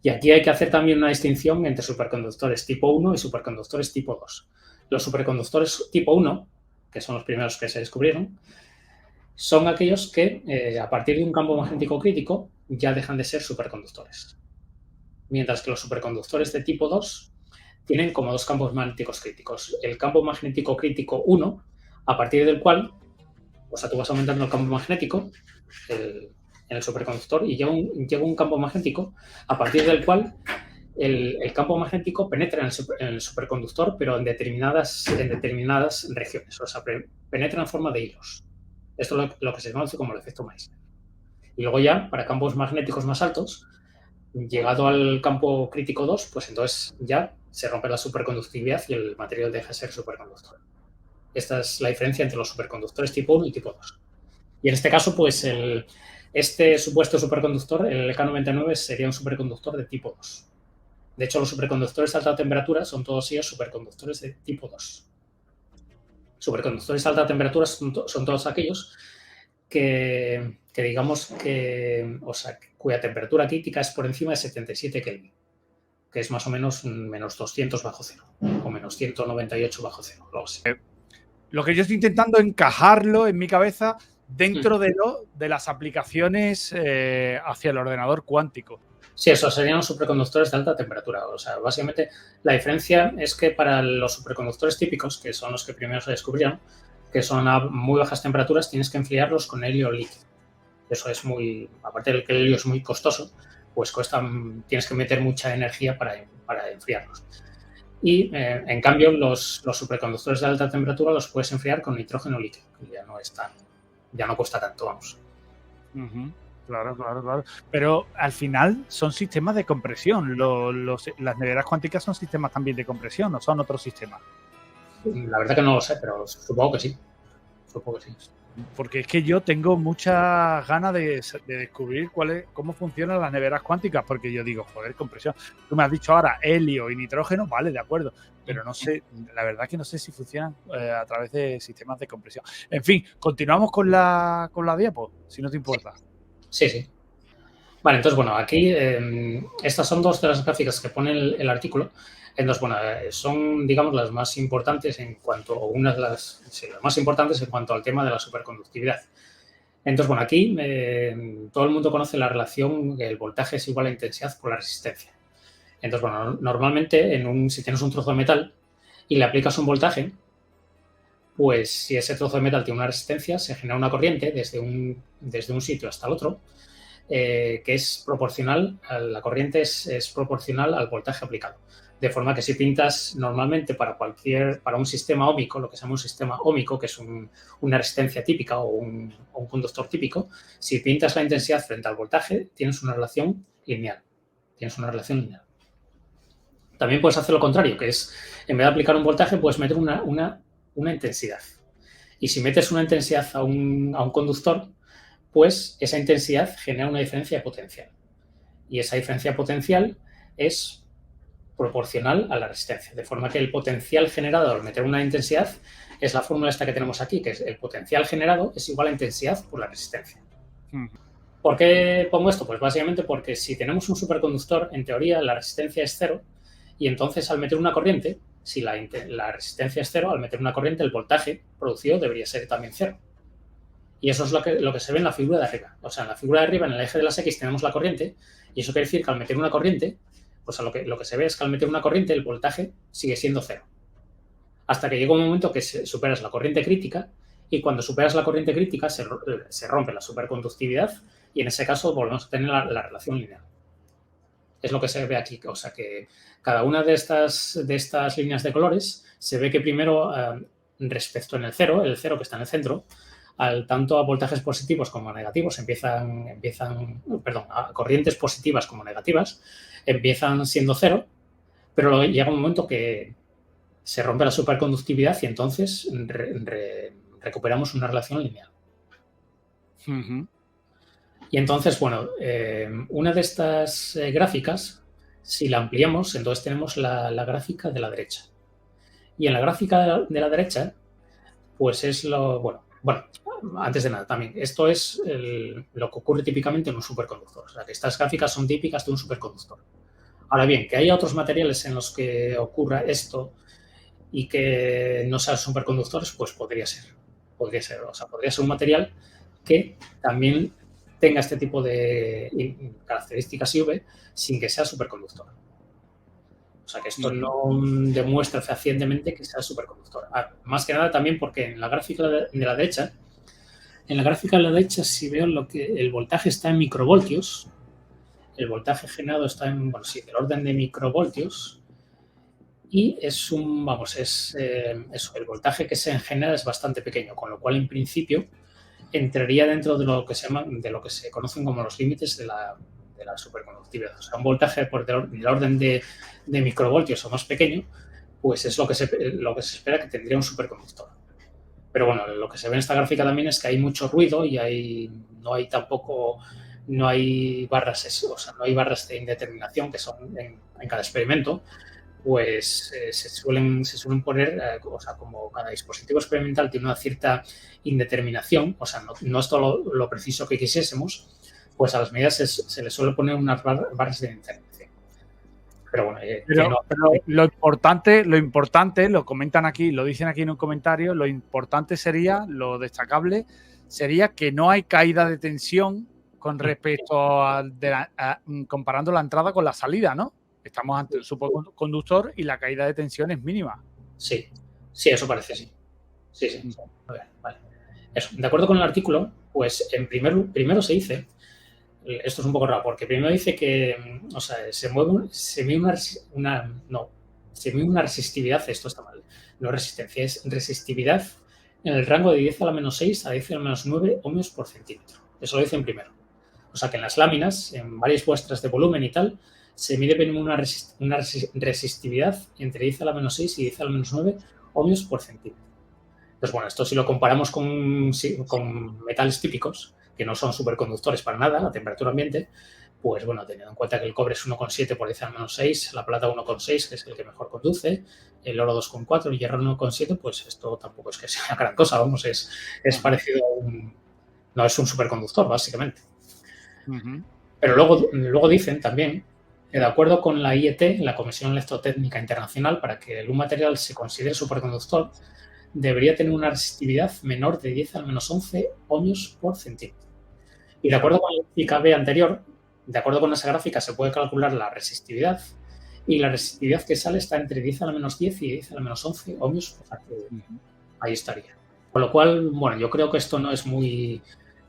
Y aquí hay que hacer también una distinción entre superconductores tipo 1 y superconductores tipo 2. Los superconductores tipo 1, que son los primeros que se descubrieron, son aquellos que a partir de un campo magnético crítico ya dejan de ser superconductores. Mientras que los superconductores de tipo 2 tienen como dos campos magnéticos críticos. El campo magnético crítico 1, a partir del cual, o sea, tú vas aumentando el campo magnético en el superconductor y llega un campo magnético a partir del cual el campo magnético penetra en el superconductor, pero en determinadas regiones. O sea, penetra en forma de hilos. Esto es lo que se conoce como el efecto Meissner. Y luego ya, para campos magnéticos más altos, llegado al campo crítico 2, pues entonces ya se rompe la superconductividad y el material deja de ser superconductor. Esta es la diferencia entre los superconductores tipo 1 y tipo 2. Y en este caso, pues este supuesto superconductor, el K99, sería un superconductor de tipo 2. De hecho, los superconductores de alta temperatura son todos ellos superconductores de tipo 2. Superconductores de alta temperatura son todos aquellos que digamos que, o sea, cuya temperatura crítica es por encima de 77 Kelvin, que es más o menos menos 200 bajo cero, o menos 198 bajo cero, luego sí. Lo que yo estoy intentando encajarlo en mi cabeza dentro de las aplicaciones hacia el ordenador cuántico. Sí, esos serían los superconductores de alta temperatura. O sea, básicamente la diferencia es que para los superconductores típicos, que son los que primero se descubrieron, que son a muy bajas temperaturas, tienes que enfriarlos con helio líquido. Eso es aparte de que el helio es muy costoso, pues tienes que meter mucha energía para enfriarlos. Y en cambio los superconductores de alta temperatura los puedes enfriar con nitrógeno líquido, que ya no cuesta tanto, vamos. Claro. Pero al final son sistemas de compresión. Las neveras cuánticas son sistemas también de compresión, ¿no son otros sistemas? La verdad que no lo sé, pero supongo que sí. Porque es que yo tengo muchas ganas de descubrir cómo funcionan las neveras cuánticas, porque yo digo, joder, compresión. Tú me has dicho ahora helio y nitrógeno, vale, de acuerdo, pero no sé, la verdad que no sé si funcionan a través de sistemas de compresión. En fin, continuamos con la diapo, si no te importa. Sí. Vale, entonces, bueno, aquí estas son dos de las gráficas que pone el artículo. Entonces, bueno, son, digamos, las más importantes las más importantes en cuanto al tema de la superconductividad. Entonces, bueno, aquí todo el mundo conoce la relación que el voltaje es igual a intensidad por la resistencia. Entonces, bueno, normalmente si tienes un trozo de metal y le aplicas un voltaje, pues si ese trozo de metal tiene una resistencia, se genera una corriente desde un sitio hasta el otro, que es proporcional, la corriente es proporcional al voltaje aplicado. De forma que si pintas normalmente para un sistema óhmico, lo que se llama un sistema óhmico, que es una resistencia típica o un conductor típico, si pintas la intensidad frente al voltaje, tienes una relación lineal. También puedes hacer lo contrario, que es, en vez de aplicar un voltaje, puedes meter una intensidad. Y si metes una intensidad a un conductor, pues esa intensidad genera una diferencia de potencial. Y esa diferencia potencial es proporcional a la resistencia. De forma que el potencial generado al meter una intensidad es la fórmula esta que tenemos aquí, que es el potencial generado es igual a intensidad por la resistencia. ¿Por qué pongo esto? Pues básicamente porque si tenemos un superconductor, en teoría la resistencia es cero, y entonces al meter una corriente, si la resistencia es cero, al meter una corriente el voltaje producido debería ser también cero. Y eso es lo que se ve en la figura de arriba. O sea, en la figura de arriba, en el eje de las X, tenemos la corriente, y eso quiere decir que al meter una corriente, pues lo que se ve es que al meter una corriente el voltaje sigue siendo cero. Hasta que llega un momento que superas la corriente crítica, y cuando superas la corriente crítica se rompe la superconductividad, y en ese caso volvemos a tener la relación lineal. Es lo que se ve aquí. O sea que cada una de estas líneas de colores se ve que primero, respecto en el cero que está en el centro, tanto a voltajes positivos como a negativos a corrientes positivas como negativas, empiezan siendo cero, pero luego llega un momento que se rompe la superconductividad y entonces recuperamos una relación lineal. Y entonces, bueno, una de estas gráficas, si la ampliamos, entonces tenemos la gráfica de la derecha. Y en la gráfica de la derecha, pues es bueno, antes de nada, también, esto es lo que ocurre típicamente en un superconductor. O sea, que estas gráficas son típicas de un superconductor. Ahora bien, que haya otros materiales en los que ocurra esto y que no sean superconductores, pues podría ser. O sea, podría ser un material que también tenga este tipo de características IV sin que sea superconductor. O sea, que esto no demuestra fehacientemente que sea superconductor. Más que nada también porque en la gráfica de la derecha, si veo el voltaje está en microvoltios, el voltaje generado está en, del orden de microvoltios, y es el voltaje que se genera es bastante pequeño, con lo cual en principio entraría dentro de lo que se conocen como los límites de la superconductividad. O sea, un voltaje del orden de microvoltios o más pequeño, pues es lo que se espera que tendría un superconductor. Pero bueno, lo que se ve en esta gráfica también es que hay mucho ruido y no hay barras, o sea, no hay barras de indeterminación que son en cada experimento, pues se suelen poner, o sea, como cada dispositivo experimental tiene una cierta indeterminación, o sea, no es todo lo preciso que quisiésemos, pues a las medidas se les suele poner unas barras de indeterminación. Pero bueno, pero lo importante, lo comentan aquí, lo dicen aquí en un comentario, lo importante sería, lo destacable, sería que no hay caída de tensión con respecto comparando la entrada con la salida, ¿no? Estamos ante un superconductor y la caída de tensión es mínima. Sí, eso parece, sí. Sí. A ver, vale. Eso, de acuerdo con el artículo, pues primero se dice, esto es un poco raro, porque primero dice que, o sea, se mide una resistividad, esto está mal, no es resistencia, es resistividad en el rango de 10 a la menos 6 a 10 a la menos 9 ohmios por centímetro. Eso lo dicen primero. O sea, que en las láminas, en varias muestras de volumen y tal, se mide una resistividad entre 10 a la menos 6 y 10 a la menos 9 ohmios por centímetro. Entonces, bueno, esto si lo comparamos con metales típicos, que no son superconductores para nada a temperatura ambiente, pues bueno, teniendo en cuenta que el cobre es 1,7 por 10 a la menos 6, la plata 1,6, que es el que mejor conduce, el oro 2,4, el hierro 1,7, pues esto tampoco es que sea gran cosa, vamos, es parecido a no es un superconductor, básicamente. Pero luego dicen también que de acuerdo con la IET, la Comisión Electrotécnica Internacional, para que un material se considere superconductor, debería tener una resistividad menor de 10 a la menos 11 ohmios por centímetro. Y de acuerdo con la gráfica B anterior, de acuerdo con esa gráfica se puede calcular la resistividad, y la resistividad que sale está entre 10 a la menos 10 y 10 a la menos 11 ohmios por centímetro. Ahí estaría. Con lo cual, bueno, yo creo que esto no es muy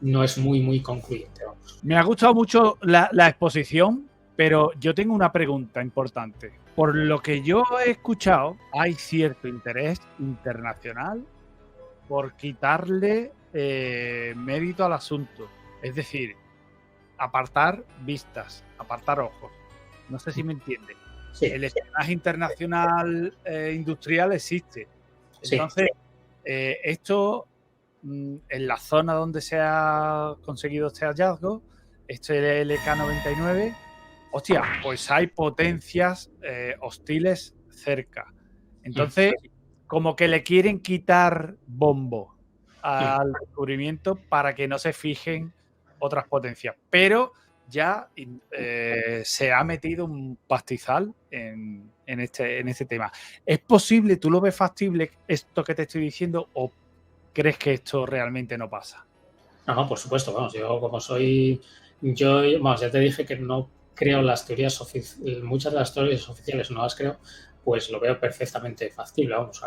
no es muy concluyente, vamos. Me ha gustado mucho la exposición, pero yo tengo una pregunta importante. Por lo que yo he escuchado, hay cierto interés internacional por quitarle mérito al asunto. Es decir, apartar vistas, apartar ojos. No sé si me entiende. Sí, El espionaje internacional industrial existe. sí. Entonces, esto en la zona donde se ha conseguido este hallazgo, este LK-99, hostia, pues hay potencias hostiles cerca. Entonces, como que le quieren quitar bombo al descubrimiento para que no se fijen otras potencias. Pero ya se ha metido un pastizal en este tema. ¿Es posible, tú lo ves factible esto que te estoy diciendo o crees que esto realmente no pasa? No, por supuesto, vamos, vamos, ya te dije que no creo las teorías oficiales, muchas de las teorías oficiales no las creo, pues lo veo perfectamente factible, vamos,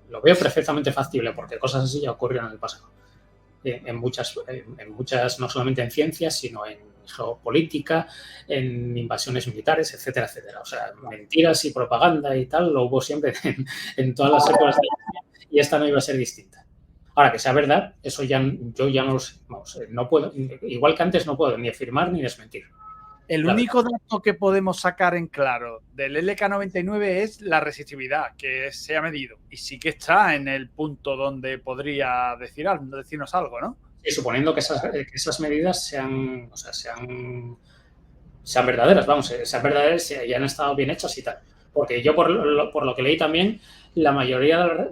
lo veo perfectamente factible porque cosas así ya ocurrieron en el pasado, en muchas, no solamente en ciencias, sino en geopolítica, en invasiones militares, etcétera, etcétera. O sea, mentiras y propaganda y tal lo hubo siempre en todas las épocas de la historia y esta no iba a ser distinta. Ahora, que sea verdad, eso yo ya no lo sé. Vamos, no puedo, igual que antes no puedo ni afirmar ni desmentir. El único dato que podemos sacar en claro del LK-99 es la resistividad que se ha medido y sí que está en el punto donde podría decirnos algo, ¿no? Y suponiendo que esas medidas sean verdaderas, vamos, sean verdaderas y hayan estado bien hechas y tal. Porque yo, por lo que leí también, la mayoría,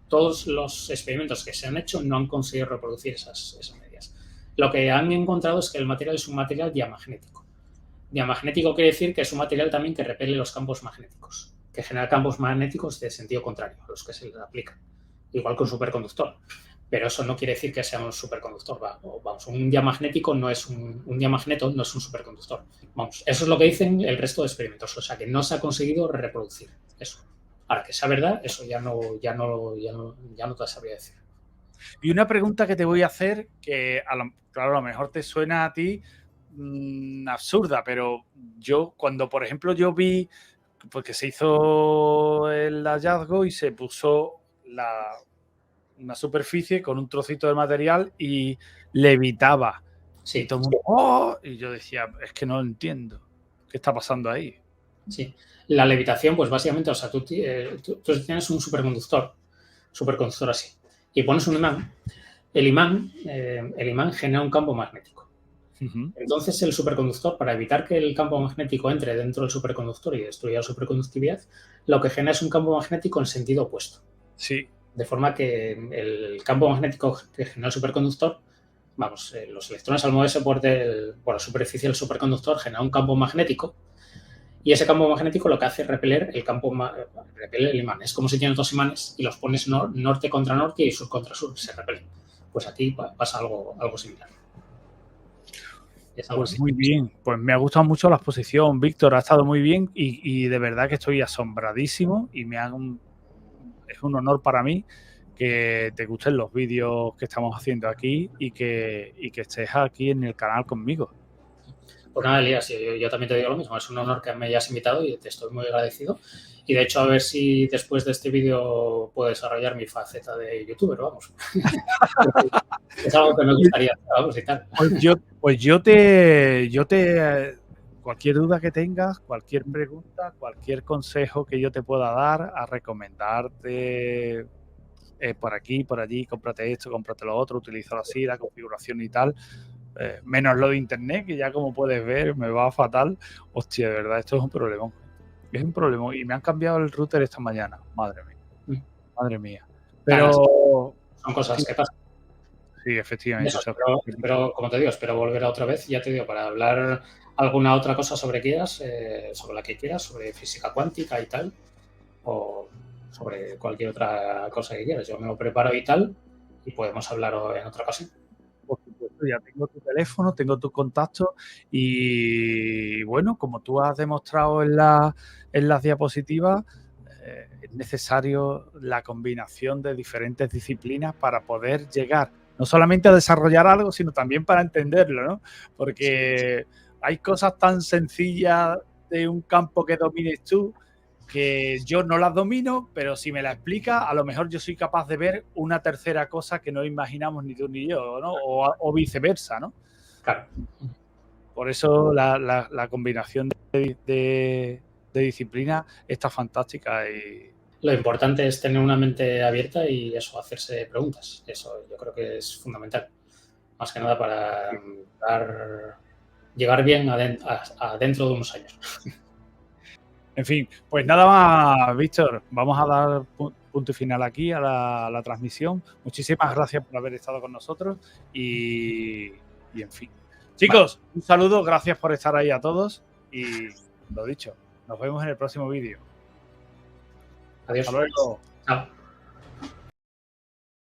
todos los experimentos que se han hecho no han conseguido reproducir esas medidas. Lo que han encontrado es que el material es un material diamagnético. Diamagnético quiere decir que es un material también que repele los campos magnéticos, que genera campos magnéticos de sentido contrario a los que se le aplican, igual que un superconductor. Pero eso no quiere decir que sea un superconductor. Vamos, un diamagnético no es un diamagneto, no es un superconductor. Vamos, eso es lo que dicen el resto de experimentos, o sea que no se ha conseguido reproducir eso. Ahora, que sea verdad, eso ya no te sabría decir. Y una pregunta que te voy a hacer, que claro, a lo mejor te suena a ti absurda, pero yo cuando, por ejemplo, yo vi porque se hizo el hallazgo y se puso una superficie con un trocito de material y levitaba. Sí. Y todo el mundo, ¡oh! Y yo decía, es que no lo entiendo. ¿Qué está pasando ahí? Sí. La levitación, pues básicamente, o sea, tú tienes un superconductor así, y pones un imán. El imán genera un campo magnético. Entonces, el superconductor, para evitar que el campo magnético entre dentro del superconductor y destruya la superconductividad, lo que genera es un campo magnético en sentido opuesto. Sí. De forma que el campo magnético que genera el superconductor, vamos, los electrones al moverse por la superficie del superconductor genera un campo magnético y ese campo magnético lo que hace es repeler el imán. Es como si tienes dos imanes y los pones norte contra norte y sur contra sur, se repelen. Pues aquí pasa algo similar. Pues muy bien, pues me ha gustado mucho la exposición, Víctor, ha estado muy bien y de verdad que estoy asombradísimo y es un honor para mí que te gusten los vídeos que estamos haciendo aquí y que estés aquí en el canal conmigo. Pues nada, Elías, yo también te digo lo mismo, es un honor que me hayas invitado y te estoy muy agradecido. Y de hecho, a ver si después de este vídeo puedo desarrollar mi faceta de youtuber, vamos. Es algo que me gustaría, vamos, y tal. Pues yo te cualquier duda que tengas, cualquier pregunta, cualquier consejo que yo te pueda dar, a recomendarte por aquí, por allí, cómprate esto, cómprate lo otro, utilízalo así, la configuración y tal. Menos lo de internet, que ya como puedes ver me va fatal. Hostia, de verdad, esto es un problema. Es un problema. Y me han cambiado el router esta mañana. Madre mía. Madre mía. Pero son cosas que pasan. Sí, efectivamente. Eso, pero como te digo, espero volver otra vez, ya te digo, para hablar alguna otra cosa sobre la que quieras, sobre física cuántica y tal, o sobre cualquier otra cosa que quieras. Yo me lo preparo y tal, y podemos hablar en otra ocasión. Por supuesto, ya tengo tu teléfono, tengo tu contacto y bueno, como tú has demostrado en las diapositivas, es necesario la combinación de diferentes disciplinas para poder llegar no solamente a desarrollar algo, sino también para entenderlo, ¿no? Porque hay cosas tan sencillas de un campo que domines tú que yo no las domino, pero si me la explica, a lo mejor yo soy capaz de ver una tercera cosa que no imaginamos ni tú ni yo, ¿no? O viceversa, ¿no? Claro. Por eso la combinación de disciplina está fantástica. Y lo importante es tener una mente abierta y eso, hacerse preguntas. Eso yo creo que es fundamental. Más que nada para llegar bien a dentro de unos años. En fin, pues nada más, Víctor. Vamos a dar punto y final aquí a la transmisión. Muchísimas gracias por haber estado con nosotros y en fin. Chicos, un saludo, gracias por estar ahí a todos y lo dicho, nos vemos en el próximo vídeo. Adiós. Hasta luego. Chao.